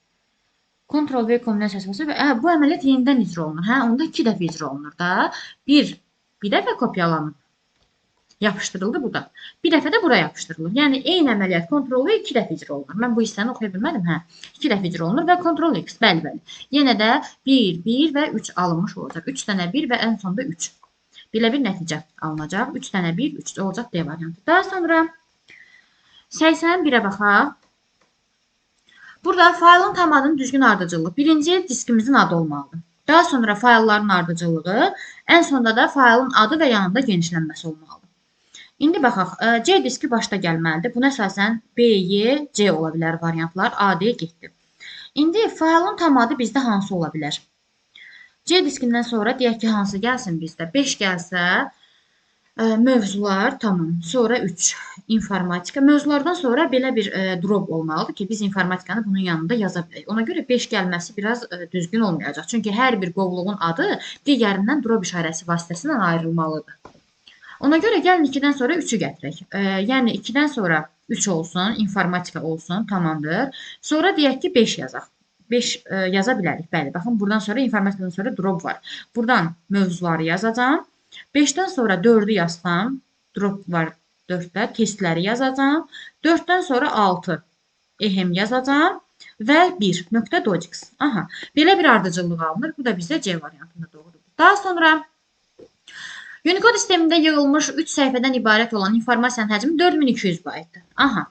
Ctrl V kombinasiyası və bu əməliyyat yenidən icra olunur. Hə, onda 2 dəfə icra olunur da. Bir dəfə kopyalanıb yapışdırıldı bu da. Bir dəfə də buraya yapışdırılır. Yəni, eyni əməliyyat Ctrl V 2 dəfə icra olunur. Mən bu hissəni oxuya bilmədim. Hə, 2 dəfə icra olunur və Ctrl X. Bəli. Yenə də 1, 1 və 3 alınmış olacaq. 3 dənə 1 və ən sonda 3. Belə bir nəticə alınacaq. 3 dənə 1, 3 olacaq D variantı. Daha sonra 81-ə baxaq. Burada faylın tam adının düzgün ardıcıllığı. Birinci diskimizin adı olmalıdır. Daha sonra faylların ardıcıllığı, ən sonda da faylın adı və yanında genişlənməsi olmalıdır. İndi baxaq, C diski başda gəlməlidir. Buna əsasən B, Y, C ola bilər variantlar. A, D getdi. İndi faylın tam adı bizdə hansı ola bilər? C diskindən sonra deyək ki, hansı gəlsin bizdə? 5 gəlsə, mövzular, tamam. Sonra 3, informatika. Mövzulardan sonra belə bir drop olmalıdır ki, biz informatikanı bunun yanında yaza bilək. Ona görə 5 gəlməsi biraz düzgün olmayacaq. Çünki hər bir qovluğun adı digərindən drop işarəsi vasitəsilə ayrılmalıdır. Ona görə gəlin 2-dən sonra 3-ü gətirək. Yəni 2-dən sonra 3 olsun, informatika olsun, tamamdır. Sonra deyək ki, 5 yazaq. 5 yaza bilərik, bəli. Baxın, buradan sonra informatikadan sonra drop var. Buradan mövzuları yazacağım. 5-dən sonra 4-ü yazsam, drop var 4-də, testləri yazacağım. 4-dən sonra 6 ehem yazacağım və 1 nöqtə docx. Aha, belə bir ardıcıllıq alınır. Bu da bizə C variantında doğrudur. Daha sonra Unicode sistemində yığılmış 3 səhifədən ibarət olan informasiyanın həcmi 4200 baytdır. Aha,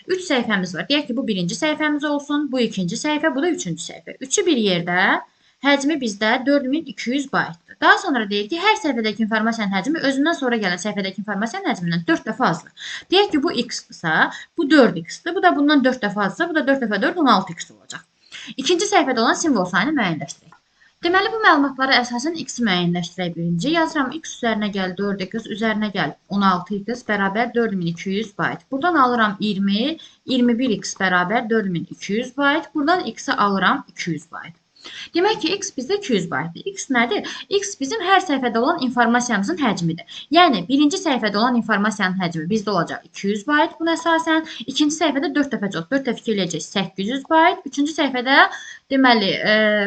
3 səhifəmiz var. Deyək ki, bu birinci səhifəmiz olsun, bu ikinci səhifə, bu da üçüncü səhifə. Üçü bir yerdə, həcmi bizdə 4200 baytdır. Daha sonra deyir ki, hər səhifədəki informasiyanın həcmi özündən sonra gələn səhifədəki informasiyanın həcmindən 4 dəfə azdır. Deyək ki, bu x-dırsa, bu 4x-dir, bu da bundan 4 dəfə azsa, bu da 4 dəfə 4, 16x olacaq. İkinci səhifədə olan simvol sayını müəyyənləşdirək. Deməli, bu məlumatlara əsasən x-i müəyyənləşdirək birinci. Yazıram, x üzərinə gəl 4x, üzərinə gəl 16x bərabər 4200 bayt. Buradan alıram 20, 21x bərabər 4200 bayt. Buradan x-i alıram 200 bayt. Demək ki, x bizdə 200 baytdır. X nədir? X bizim hər səhifədə olan informasiyamızın həcmidir. Yəni, birinci səhifədə olan informasiyanın həcmi bizdə olacaq 200 bayt buna əsasən. İkinci səhifədə 4 dəfə çox, 4 dəfə 2 eləyəcək 800 bayt. Üçüncü səhifədə deməli,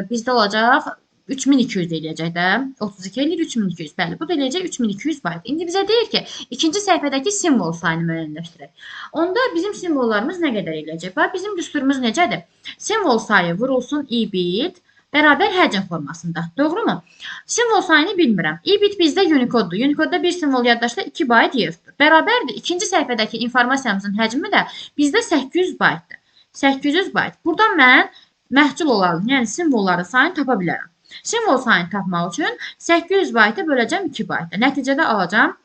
bizdə olacaq 3200 eləyəcək də. 32 eləyir 3200. Bəli, bu da eləyəcək 3200 bayt. İndi bizə deyir ki, ikinci səhifədəki simvol sayını müəyyənləşdirək. Onda bizim simvollarımız nə qədər eləyəcək? Bax, bizim düsturumuz necədir? Simvol sayı vurulsun i-bit bərabər həcm formasında. Doğru mu? Simvol sayını bilmirəm. i-bit bizdə Unicode-dur. Unicode-da bir simvol yaddaşda 2 bayt yerdir. Bərabərdir. İkinci səhifədəki informasiyamızın həcmi də bizdə 800 baytdır. 800 bayt. Buradan mən məhsul olalım, yəni simvolların sayını tapa bilərəm. Simvol sayını tapmaq üçün 800 baytı böləcəm 2 baytı. Nəticədə alacam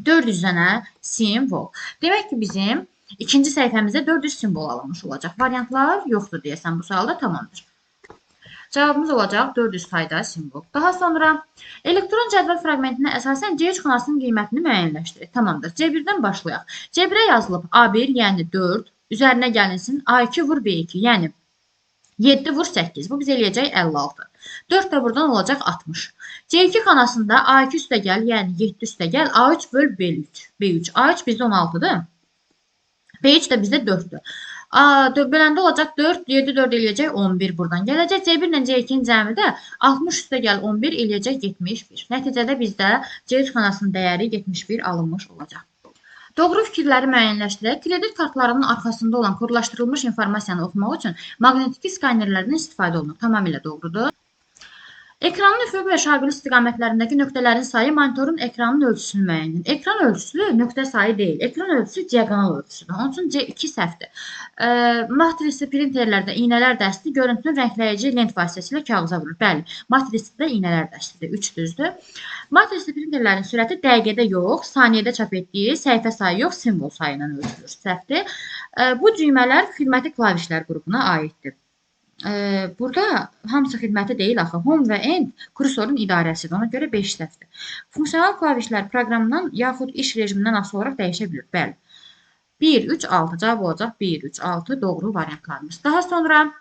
400 dənə simvol. Demək ki, bizim ikinci səhifəmizdə 400 simvol alınmış olacaq. Variantlar yoxdur deyəsən bu sualda, tamamdır. Cavabımız olacaq 400 sayda simvol. Daha sonra elektron cədvəl fraqmentinə əsasən C3 xanasının qiymətini müəyyənləşdirir. Tamamdır. C1-dən başlayaq. C1-ə yazılıb A1, yəni 4, üzərinə gəlinsin A2 vur B2, yəni 7 vur 8. Bu bizə eləyəcək 56. 4 də buradan olacaq 60. C2 xanasında A2 üstəgəl, yəni 7 üstəgəl A3 böl B3. A3 bizdə 16-dır. B3 də bizdə 4-dür. Böləndə olacaq 4, 7, 4 eləyəcək 11 buradan gələcək. C1 ilə C2-nin cəmi də 60 üstəgəl 11 eləyəcək 71. Nəticədə bizdə C3 xanasının dəyəri 71 alınmış olacaq. Doğru fikirləri müəyyənləşdirək. Kredit kartlarının arxasında olan kodlaşdırılmış informasiyanı oxumaq üçün maqnetiki skanerlərdən istifadə olunur. Tamamilə doğrudur. Ekranın üfüq və şaquli istiqamətlərindəki nöqtələrin sayı monitorun ekranın ölçüsünü müəyyən edir. Ekran ölçüsü nöqtə sayı deyil. Ekran ölçüsü diaqonal ölçüsüdür. Onun üçün C2 səhvdir. Matrisi printerlərdə iynələr dəsti görüntünün rəngləyici lent vasitəsilə kağıza vurur. Bəli, matrisdə iynələr dəstidir. 3 düzdür. Matrisli printerlərin sürəti dəqiqədə yox, saniyədə çap etdiyi səhifə sayı yox, simvol sayı ilə ölçülür. Səhvdir. Bu düymələr xidməti klavişlər qrupuna aiddir. Burada hamısı xidməti deyil axı. Home və End kursorun idarəsidir. Ona görə 5 səhvdir. Funksional klavişlər proqramdan yaxud iş rejimindən asılı olaraq dəyişə bilir. Bəli. 1, 3, 6 cavab olacaq. 1, 3, 6 doğru variantlarımız. Daha sonra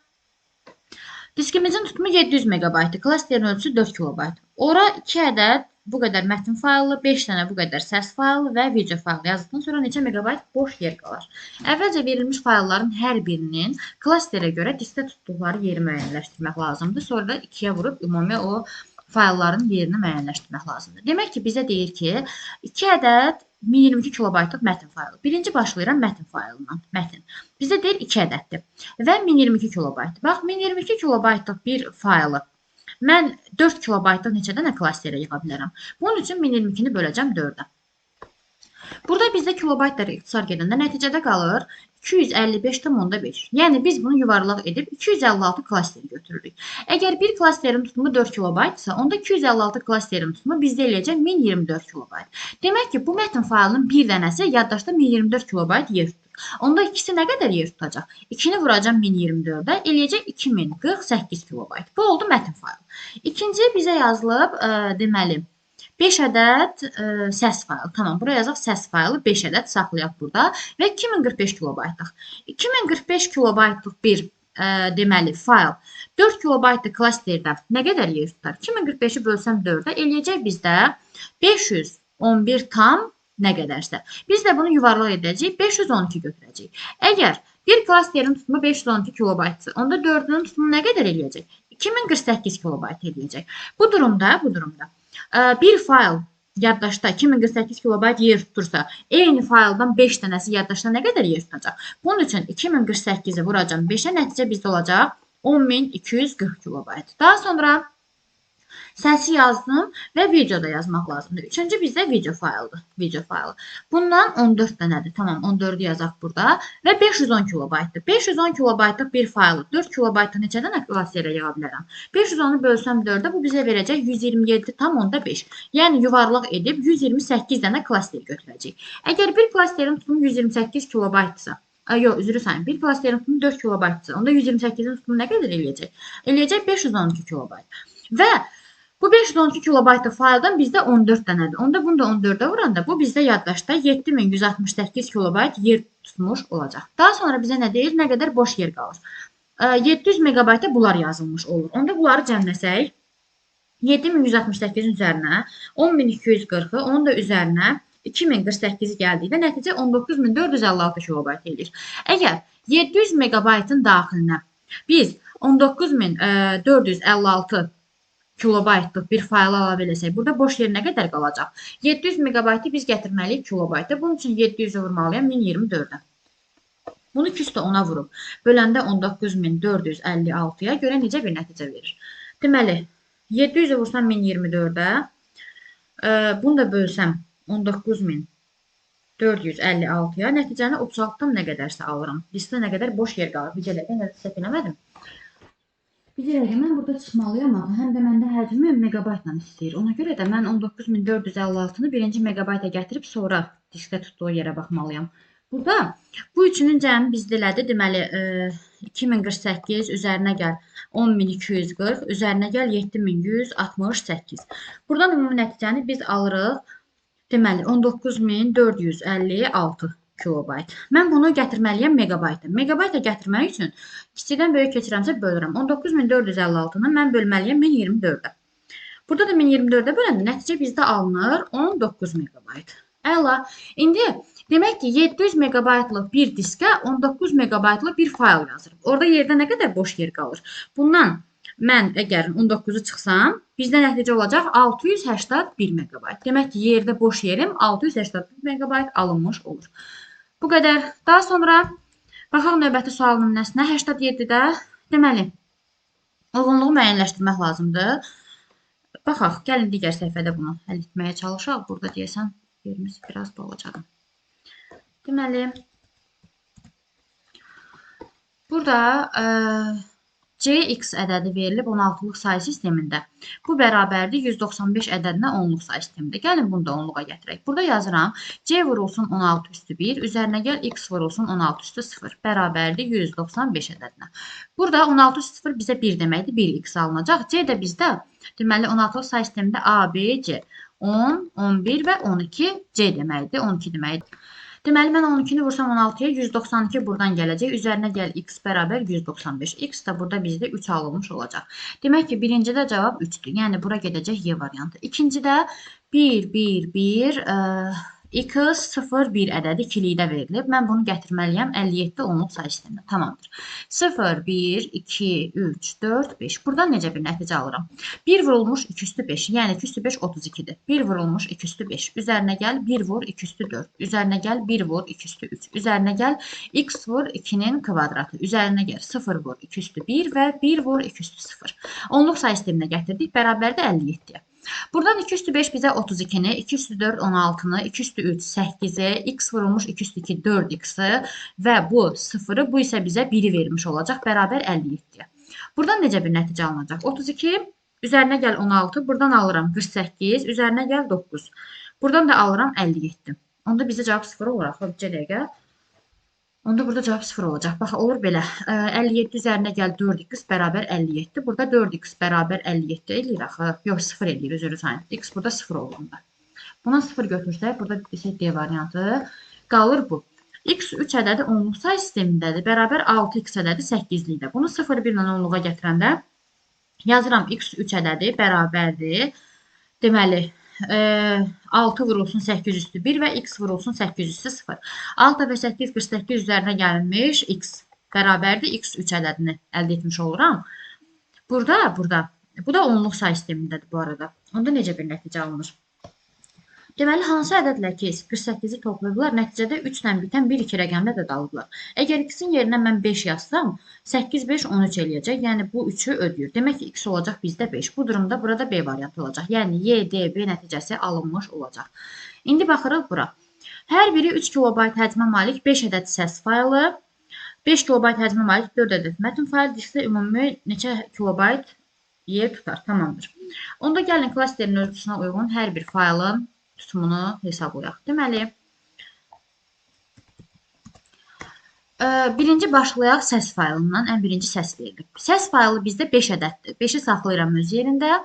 diskimizin tutumu 700 MB, klasterin ölçüsü 4 KB. Ora 2 ədəd bu qədər mətn faylı, 5 dənə bu qədər səs faylı və video faylı yazdıqdan sonra neçə megabayt boş yer qalır. Əvvəlcə verilmiş faylların hər birinin klasterə görə diskdə tutduqları yeri müəyyənləşdirmək lazımdır. Sonra da 2-yə vurub ümumi o faylların yerini müəyyənləşdirmək lazımdır. Demək ki, bizə deyir ki, 2 ədəd 1022 kilobaytlıq mətn faylı. Birinci başlayıram mətn faylından. Mətn. Bizə deyir 2 ədəddir və 1022 kilobayt. Bax, 1022 kilobaytlıq bir faylı mən 4 kilobaytlıq neçə dənə klasterə yığa bilərəm. Bunun üçün 1022-ni böləcəm 4-ə. Burada bizdə kilobaytlara ixtisar gedəndə nəticədə qalır 255,5. Yəni biz bunu yuvarlaq edib 256 klasteri götürürük. Əgər bir klasterin tutumu 4 kilobaytsa, onda 256 klasterin tutumu bizdə eləyəcək 1024 kilobayt. Demək ki, bu mətn faylının bir dənəsi yaddaşda 1024 kilobayt yer tutur. Onda ikisi nə qədər yer tutacaq? 2-ni vuracam 1024-ə, eləyəcək 2048 kilobayt. Bu oldu mətn faylı. İkinci bizə yazılıb, deməli, 5 ədəd səs faylı. Tamam, buraya yazaq səs faylı 5 ədəd saxlayaq burada və 2045 kilobaytlıq. 2045 kilobaytlıq bir deməli fayl 4 kilobaytlıq klasterdə nə qədər yer tutar? 2045-i bölsəm 4-ə eləyəcək bizdə 511 tam nə qədərsə. Biz də bunu yuvarlaq edəcəyik, 512 götürəcəyik. Əgər bir klasterin tutumu 512 kilobaytdır, onda 4-ünün tutumu nə qədər eləyəcək? 2048 kilobayt eləyəcək. Bu durumda bir fayl yaddaşda 2048 kilobayt yer tutursa, eyni fayldan 5 dənəsi yaddaşda nə qədər yer tutacaq? Bunun üçün 2048-i vuracam 5-ə, nəticə bizdə olacaq 10240 kilobayt. Daha sonra səsi yazdım və videoda yazmaq lazımdır. Üçüncü bizdə video faylıdır. Video faylı. Bundan 14 dənədir. Tamam, 14-ü yazaq burada və 510 kilobaytdır. 510 kilobaytlıq bir faylı 4 kilobaytı neçə dənə klasterə yığa bilərəm? 510-u bölsəm 4-ə bu bizə verəcək 127,5. Yəni yuvarlaq edib 128 dənə klaster götürəcək. Əgər bir klasterin tutumu 128 kilobaytdırsa, yox, üzrü sayın. Bir klasterin tutumu 4 kilobaytdırsa, onda 128-in tutumu nə qədər eləyəcək? Eləyəcək 512 kilobayt. Və bu 512 kilobaytlıq fayldan bizdə 14 dənədir. Onda bunu da 14-ə vuranda bu bizdə yaddaşda 7168 kilobayt yer tutmuş olacaq. Daha sonra bizə nə deyir? Nə qədər boş yer qalır? 700 megabayta bunlar yazılmış olur. Onda bunları cəmləsək 7168-in üzərinə 10240-ı, onun da üzərinə 2048-i gəldikdə nəticə 19456 kilobayt eləyir. Əgər 700 megabaytın daxilinə biz 19456 kilobaytlıq bir fayl ala bilsək, burada boş yer nə qədər qalacaq? 700 megabaytı biz gətirməliyik kilobayta. Bunun üçün 700-ü vurmalıyam 1024-ə. Bunu 2 üstə 10-a vurub. Böləndə 19456-ya görə necə bir nəticə verir? Deməli, 700-ü vursam 1024-ə, bunu da bölsəm 19456-ya, nəticəni 36-dan nə qədərsə alıram. Listə nə qədər boş yer qalır. Vicələdən də səhv eləmədim. Bilirəm ki, mən burada çıxmalıyam, amma həm də məndə həcmi megabaytla istəyir. Ona görə də mən 19456-nı birinci megabayta gətirib sonra diskdə tutduğu yerə baxmalıyam. Burada bu üçünün cəmi bizdə elədi. Deməli 2048 üzərinə gəl 10240 üzərinə gəl 7168. Buradan ümumi nəticəni biz alırıq. Deməli 19456 kilobayt. Mən bunu gətirməliyəm megabayta. Megabayta gətirmək üçün kiçikdən böyük keçirəmsə bölürəm. 19456-nı mən bölməliyəm 1024-ə. Burada da 1024-ə böləndə nəticə bizdə alınır 19 megabayt. Əla. İndi demək ki 700 megabaytlıq bir diskə 19 megabaytlıq bir fayl yazırıq. Orada yerdə nə qədər boş yer qalır? Bundan mən əgər 19-u çıxsam, bizdə nəticə olacaq 681 megabayt. Demək ki yerdə boş yerim 681 megabayt alınmış olur. Bu qədər. Daha sonra baxaq növbəti sual nümunəsinə 87-də. Deməli, uyğunluğu müəyyənləşdirmək lazımdır. Baxaq, gəlin digər səhifədə bunu həll etməyə çalışaq. Burada deyəsən yerimiz biraz dolacaq. Deməli, burada Cx ədədi verilib 16-lıq sayı sistemində. Bu bərabərdir 195 ədədinə 10-luq sayı sistemində. Gəlin bunu da 10-luğa gətirək. Burada yazıram. C vurulsun 16 üstü 1, üzərinə gəl x vurulsun 16 üstü 0. Bərabərdir 195 ədədinə. Burada 16 üstü 0 bizə 1 deməkdir. 1x alınacaq. C də bizdə deməli 16-lıq sayı sistemində A, B, C. 10, 11 və 12 C deməkdir. 12 deməkdir. Deməli, mən 12-ni vursam 16-ya, 192 buradan gələcək. Üzərinə gəl, x bərabər 195. X da burada bizdə 3 alınmış olacaq. Demək ki, birincidə cavab 3-dür. Yəni, bura gedəcək Y variantı. İkincidə 1, 1, 1, x 0, 1 ədədi ikilikdə verilib. Mən bunu gətirməliyəm 57 onluq sayı sistemində. Tamamdır. 0, 1, 2, 3, 4, 5. Buradan necə bir nəticə alıram? 1 vurulmuş 2 üstü 5. Yəni 2 üstü 5 32-dir. 1 vurulmuş 2 üstü 5. Üzərinə gəl 1 vur 2 üstü 4. Üzərinə gəl 1 vur 2 üstü 3. Üzərinə gəl x vur 2-nin kvadratı. Üzərinə gəl 0 vur 2 üstü 1 və 1 vur 2 üstü 0. Onluq sayı sisteminə gətirdik. Bərabərdə 57-yə. Buradan 2 üstü 5 bizə 32-ni, 2 üstü 4 16-nı, 2 üstü 3 8-i, x vurulmuş 2 üstü 2 4x-i və bu 0-ı, bu isə bizə 1-i vermiş olacaq, bərabər 57-yə. Buradan necə bir nəticə alınacaq? 32, üzərinə gəl 16, buradan alıram 48, üzərinə gəl 9. Buradan da alıram 57. Onda bizə cavab 0 olaraq, bir dəqiqə. Onda burada cavab 0 olacaq. Bax, olur belə. 57 üzərinə gəl 4x bərabər 57. Burada 4x bərabər 57 eləyir axı. Yox, 0 eləyir, üzrü sayın. X burada 0 olduğunda. Buna 0 götürsək, burada desək D variantı qalır bu. X 3 ədədi onluq sayı sistemindədir. Bərabər 6x ədədi 8-likdə. Bunu 0, 1 ilə onluğa gətirəndə yazıram x 3 ədədi bərabərdir. Deməli, 6 vurulsun 8 üstü 1 və x vurulsun 8 üstü 0. 6 və 8 48 üzərinə gəlinmiş x bərabərdir x 3 ədədini əldə etmiş oluram. Burada bu da onluq sayı sistemindədir bu arada. Onda necə bir nəticə alınır? Deməli, hansı ədədlə ki 48-i toplayıblar, nəticədə 3 ilə bitən 1-2 rəqəmlə də dalıblar. Əgər x-in yerinə mən 5 yazsam, 8, 5, 13 eləyəcək. Yəni, bu 3-ü ödəyir. Demək ki, x olacaq bizdə 5. Bu durumda burada B variantı olacaq. Yəni, Y, D, B nəticəsi alınmış olacaq. İndi baxırıq bura. Hər biri 3 kilobayt həcmə malik 5 ədəd səs faylı, 5 kilobayt həcmə malik 4 ədəd mətn faylı, diskdə ümumi neçə kilobayt yer tutar? Tamamdır. Onda gəlin klasterin ölçüsünə uyğun hər bir faylın tutumunu hesablayaq. Deməli, birinci başlayaq səs faylından. Ən birinci səs verilib. Səs faylı bizdə 5 ədəddir. 5-i saxlayıram öz yerində.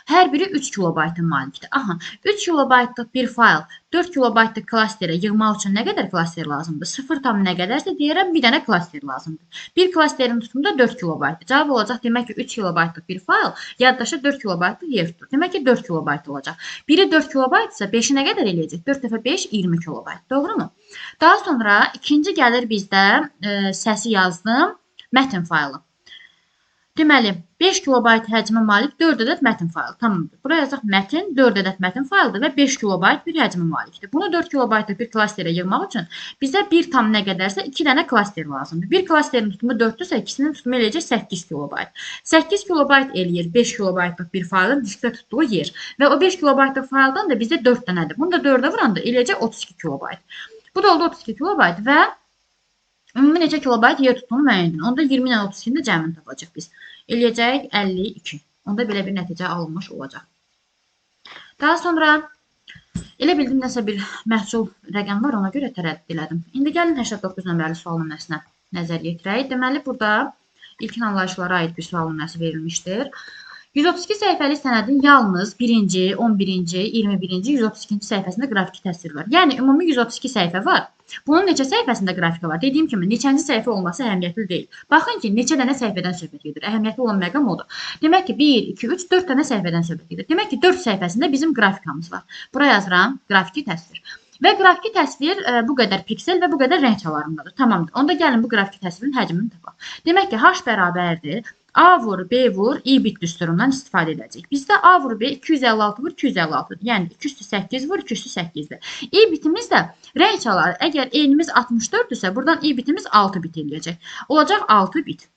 Hər biri 3 kilobayta malikdir. Aha, 3 kilobaytlıq bir fayl 4 kilobaytlıq klasterə yığmaq üçün nə qədər klaster lazımdır? 0 tam nə qədərsə deyərəm, bir dənə klaster lazımdır. Bir klasterin tutumu da 4 kilobaytdır. Cavab olacaq, demək ki, 3 kilobaytlıq bir fayl yaddaşa 4 kilobaytlıq yer tutur. Demək ki, 4 kilobayt olacaq. Biri 4 kilobaytsa 5-i nə qədər eləyəcək? 4 dəfə 5, 20 kilobayt. Doğru mu? Daha sonra ikinci gəlir bizdə səsi yazdım, mətn faylı. Deməli, 5 kilobayt həcmə malik 4 ədəd mətn faylı. Tamamdır. Buraya yazaq mətn 4 ədəd mətn faylıdır və 5 kilobayt bir həcmə malikdir. Bunu 4 kilobaytlıq bir klasterə yığmaq üçün bizə bir tam nə qədərsə 2 dənə klaster lazımdır. Bir klasterin tutumu 4-dürsə, ikisinin tutumu eləyəcək 8 kilobayt. 8 kilobayt eləyir 5 kilobaytlıq bir faylın diskdə tutduğu yer. Və o 5 kilobaytlıq fayldan da bizə 4 dənədir. Bunu da 4-ə vuranda eləyəcək 32 kilobayt. Bu da oldu 32 kilobayt və ümumi neçə kilobayt yer tutduğunu müəyyən edin. Onda 20 ilə 32-ni də cəmini tapacaq biz. Eləyəcək 52. Onda belə bir nəticə alınmış olacaq. Daha sonra Elə bildim nəsə bir məhsul rəqəm var, ona görə tərəddüd elədim. İndi gəlin 89 nömrəli sual nümunəsinə nəzər yetirək. Deməli, burada ilkin anlayışlara aid bir sual nümunəsi verilmişdir. 132 səhifəli sənədin yalnız 1-ci, 11-ci, 21-ci, 132-ci səhifəsində qrafiki təsvir var. Yəni, ümumi 132 səhifə var. Bunun neçə səhifəsində qrafika var? Dediyim kimi, neçənci səhifə olması əhəmiyyətli deyil. Baxın ki, neçə dənə səhifədən söhbət gedir. Əhəmiyyətli olan məqam odur. Demək ki, 1, 2, 3, 4 dənə səhifədən söhbət gedir. Demək ki, 4 səhifəsində bizim qrafikamız var. Bura yazıram, qrafiki təsvir. Və qrafiki təsvir bu qədər piksel və bu qədər rəng çalarındadır. Tamamdır. Onda gəlin bu qrafiki təsvirin həcmini tapaq. Demək ki, H bərabərdir. A vur, B vur, i bit düsturundan istifadə edəcəyik. Bizdə A vur, B 256 vur, 256-dır. Yəni 2 üstü 8 vur, 2 üstü 8-dir. I bitimiz də rəng çalar. Əgər enimiz 64-dürsə, buradan i bitimiz 6 bit eləyəcək. Olacaq 6 bit.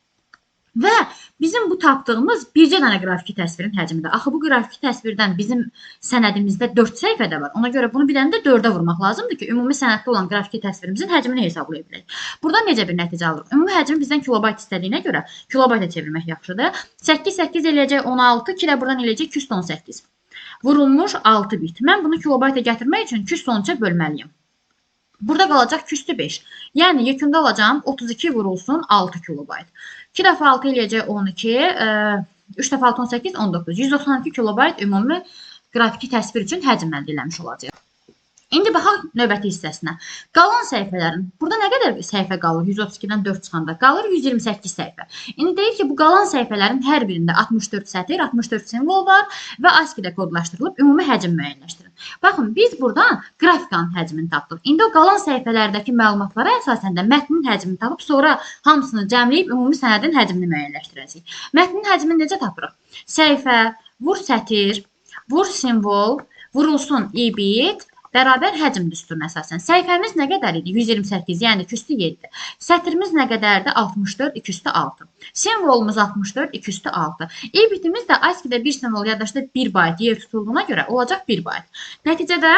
Və bizim bu tapdığımız bircə dənə qrafiki təsvirin həcmidir. Axı bu qrafiki təsvirdən bizim sənədimizdə 4 səhifədə var. Ona görə bunu bir dənə də 4-ə vurmaq lazımdır ki, ümumi sənəddə olan qrafiki təsvirimizin həcmini hesablaya bilək. Buradan necə bir nəticə alırıq? Ümumi həcmi bizdən kilobayt istədiyinə görə kilobayta çevirmək yaxşıdır. 8 eləyəcək 16, 2 də buradan eləyəcək 218. Vurulmuş 6 bit. Mən bunu kilobayta gətirmək üçün 213-ə bölməliyim. Burada qalacaq 2/5. Yəni yekunda alacağım 32 vurulsun 6 kilobayt. 2 dəfə 6 eləyəcək 12, 3 dəfə 6 18, 19. 192 kilobayt ümumi qrafiki təsvir üçün həcm əldə eləmiş olacaq. İndi baxaq növbəti hissəsinə. Qalan səhifələrin, burada nə qədər səhifə qalır? 132-dən 4 çıxanda qalır 128 səhifə. İndi deyir ki, bu qalan səhifələrin hər birində 64 sətr, 64 simvol var və ASCII-də kodlaşdırılıb ümumi həcm müəyyənləşdirin. Baxın, biz buradan qrafikanın həcmini tapdıq. İndi o qalan səhifələrdəki məlumatlara əsasən də mətnin həcmini tapıb, sonra hamısını cəmləyib ümumi sənədin həcmini müəyyənləşdirəcəyik. Mətnin həcmini necə tapırıq? Səhifə, vur sətr, vur simvol, vurulsun i bit, bərabər həcm düsturuna əsasən. Səhifəmiz nə qədər idi? 128, yəni 2 üstü 7. Sətrimiz nə qədərdir? 64, 2 üstü 6. Simvolumuz 64, 2 üstü 6. I bitimiz də ASCII-də bir simvol yaddaşda 1 bayt yer tutulduğuna görə olacaq 1 bayt. Nəticədə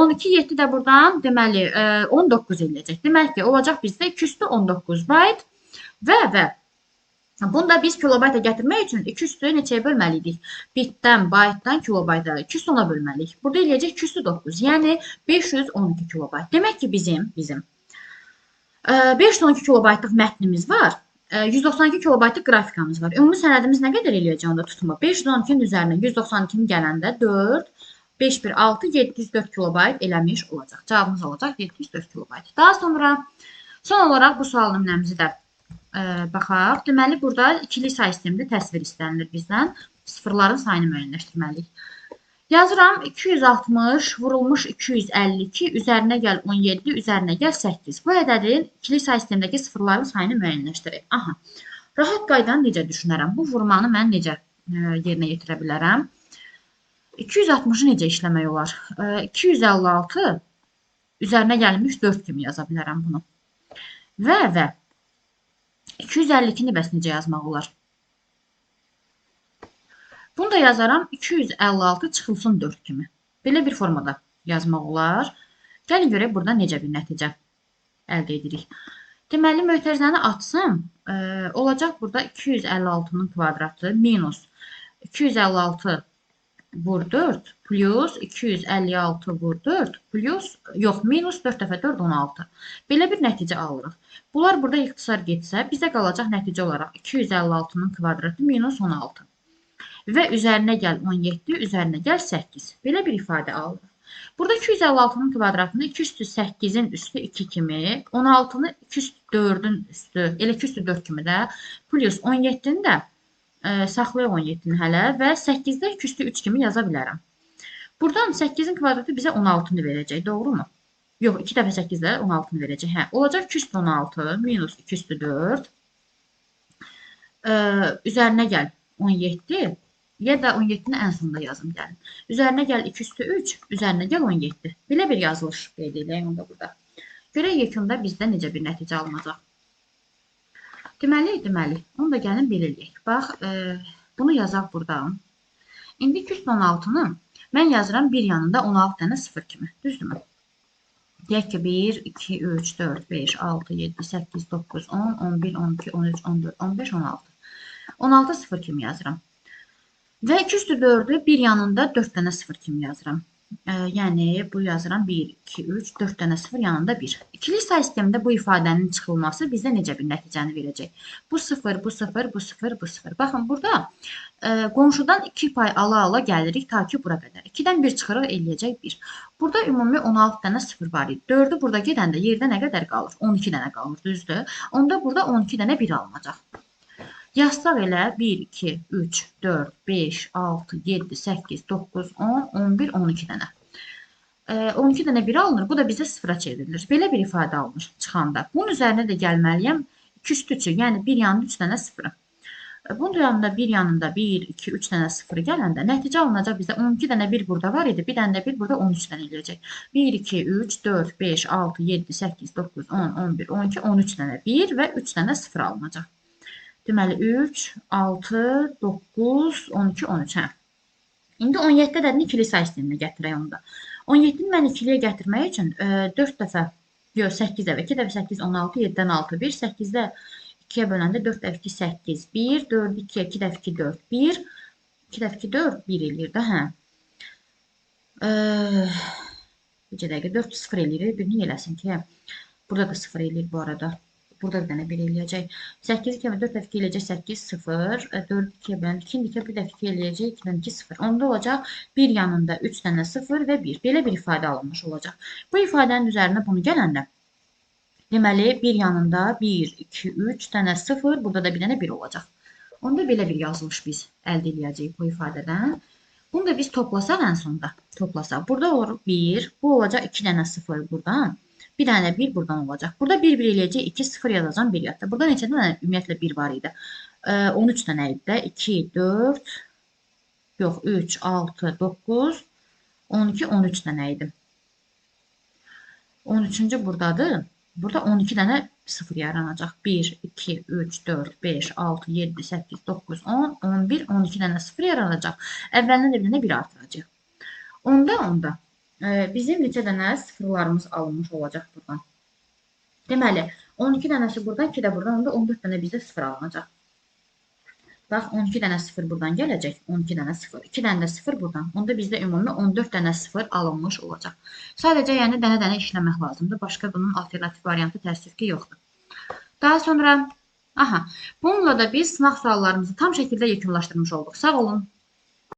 12, 7 də buradan deməli 19 eləyəcək. Demək ki, olacaq bizdə 2 üstü 19 bayt və bunu da biz kilobayta gətirmək üçün 2 üstü neçəyə bölməliydik? Bitdən, baytdan kilobayta 2 üstü 10-a bölməliyik. Burada eləyəcək 2 üstü 9, yəni 512 kilobayt. Demək ki, bizim 512 kilobaytlıq mətnimiz var, 192 kilobaytlıq qrafikamız var. Ümumi sənədimiz nə qədər eləyəcək onda tutumu? 512-nin üzərinə 192-nin gələndə 4, 5, 1, 6, 704 kilobayt eləmiş olacaq. Cavabımız olacaq 704 kilobayt. Daha sonra son olaraq bu sual nümunəmizi də baxaq. Deməli, burada ikili say sistemində təsvir istənilir bizdən. Sıfırların sayını müəyyənləşdirməliyik. Yazıram 260 vurulmuş 252, üzərinə gəl 17, üzərinə gəl 8. Bu ədədin ikili say sistemindəki sıfırların sayını müəyyənləşdirək. Aha, rahat qaydanı necə düşünərəm? Bu vurmanı mən necə yerinə yetirə bilərəm? 260-ı necə işləmək olar? 256 üzərinə gəlmiş 4 kimi yaza bilərəm bunu. Və 252-ni bəs necə yazmaq olar? Bunu da yazaram 256 çıxılsın 4 kimi. Belə bir formada yazmaq olar. Gəlin görək burada necə bir nəticə əldə edirik. Deməli, mötərizəni atsam, olacaq burada 256-nın kvadratı minus 256 vur 4 plus 256 vur 4 plus, yox, minus 4 dəfə 4, 16. Belə bir nəticə alırıq. Bunlar burada ixtisar getsə, bizə qalacaq nəticə olaraq 256-nın kvadratı minus 16. Və üzərinə gəl 17, üzərinə gəl 8. Belə bir ifadə alırıq. Burada 256-nın kvadratını 2 üstü 8-in üstü 2 kimi, 16-nı 2 üstü 4-ün üstü, elə 2 üstü 4 kimi də, plus 17-ni də saxlayaq 17-ni hələ və 8-də 2 üstü 3 kimi yaza bilərəm. Buradan 8-in kvadratı bizə 16-nı verəcək, doğru mu? Yox, 2 dəfə 8-də 16-nı verəcək. Hə, olacaq 2 üstü 16 minus 2 üstü 4. Üzərinə gəl 17. Ya da 17-ni ən sonunda yazım gəlin. Üzərinə gəl 2 üstü 3, üzərinə gəl 17. Belə bir yazılış qeyd edək onda burada. Görək yekunda bizdə necə bir nəticə alınacaq. Deməli, onu da gəlin belirləyək. Bax, bunu yazaq buradan. İndi 216-nı mən yazıram bir yanında 16 dənə 0 kimi. Düzdürmü? Deyək ki, 1, 2, 3, 4, 5, 6, 7, 8, 9, 10, 11, 12, 13, 14, 15, 16. 16 0 kimi yazıram. Və 2 üstü 4-ü bir yanında 4 dənə 0 kimi yazıram. Yəni bu yazıram 1, 2, 3, 4 dənə 0 yanında 1. İkili say sistemində bu ifadənin çıxılması bizə necə bir nəticəni verəcək? Bu 0, bu 0, bu 0, bu 0. Baxın, burada qonşudan 2 pay ala-ala gəlirik ta ki bura qədər. 2-dən 1 çıxırıq, eləyəcək 1. Burada ümumi 16 dənə 0 var idi. 4-ü burada gedəndə yerdə nə qədər qalır? 12 dənə qalır, düzdür? Onda burada 12 dənə 1 alınacaq. Yazsaq elə 1, 2, 3, 4, 5, 6, 7, 8, 9, 10, 11, 12 dənə. 12 dənə 1 alınır. Bu da bizə 0-a çevrilir. Belə bir ifadə alınır çıxanda. Bunun üzərinə də gəlməliyəm 2 üstü 3, yəni bir yanında 3 dənə 0. Bunun yanında bir yanında 1, 2, 3 dənə 0 gələndə nəticə alınacaq bizə 12 dənə 1 burada var idi. Bir dənə də 1 burada 13 dənə eləyəcək. 1, 2, 3, 4, 5, 6, 7, 8, 9, 10, 11, 12, 13 dənə 1 və 3 dənə 0 alınacaq. Deməli 3, 6, 9, 12, 13. Hə. İndi 17 ədədini ikili say sisteminə gətirək onda. 17-ni mən ikiliyə gətirmək üçün 4 dəfə, yox 8 dəfə, 2 dəfə 8, 16, 7-dən 6, 1, 8-də 2-yə böləndə 4 dəfə 2, 8, 1, 4, 2, 2 dəfə 2, 4, 1, 2 dəfə 2, 4, 1 eləyir də, hə. Bir dəqiqə, 4 0 eləyir, birini eləsin ki, burada da 0 eləyir bu arada. Burada bir dənə 1 eləyəcək. 8, 2, 4 dəfə 2 eləyəcək, 8, 0, 4, 2, 2, 1 dəfə 2 eləyəcək, 2-dən 2, 0. Onda olacaq 1 yanında 3 dənə 0 və 1. Belə bir ifadə alınmış olacaq. Bu ifadənin üzərinə bunu gələndə, deməli 1 yanında 1, 2, 3 dənə 0, burada da bir dənə 1 olacaq. Onda belə bir yazılış biz əldə eləyəcəyik bu ifadədən. Bunu da biz toplasaq ən sonda, toplasaq. Burada olur 1, bu olacaq 2 dənə 0 buradan. Bir dənə 1 buradan olacaq. Burada 1 eləyəcək, 2 0 yazacağım 1 yadda. Burada neçə dənə ümumiyyətlə 1 var idi? 13 dənə idi də. 2, 4, yox 3, 6, 9, 12, 13 dənə idi. 13-cü buradadır. Burada 12 dənə 0 yaranacaq. 1, 2, 3, 4, 5, 6, 7, 8, 9, 10, 11, 12 dənə 0 yaranacaq. Əvvəlindən də bir dənə 1 artıracaq. Onda bizim neçə dənə sıfırlarımız alınmış olacaq buradan. Deməli, 12 dənəsi buradan, 2 də buradan, onda 14 dənə bizə sıfır alınacaq. Bax, 12 dənə sıfır buradan gələcək, 12 dənə sıfır, 2 dənə də sıfır buradan. Onda bizdə ümumi 14 dənə sıfır alınmış olacaq. Sadəcə, yəni dənə-dənə işləmək lazımdır. Başqa bunun alternativ variantı təəssüf ki, yoxdur. Daha sonra, bununla da biz sınaq suallarımızı tam şəkildə yekunlaşdırmış olduq. Sağ olun.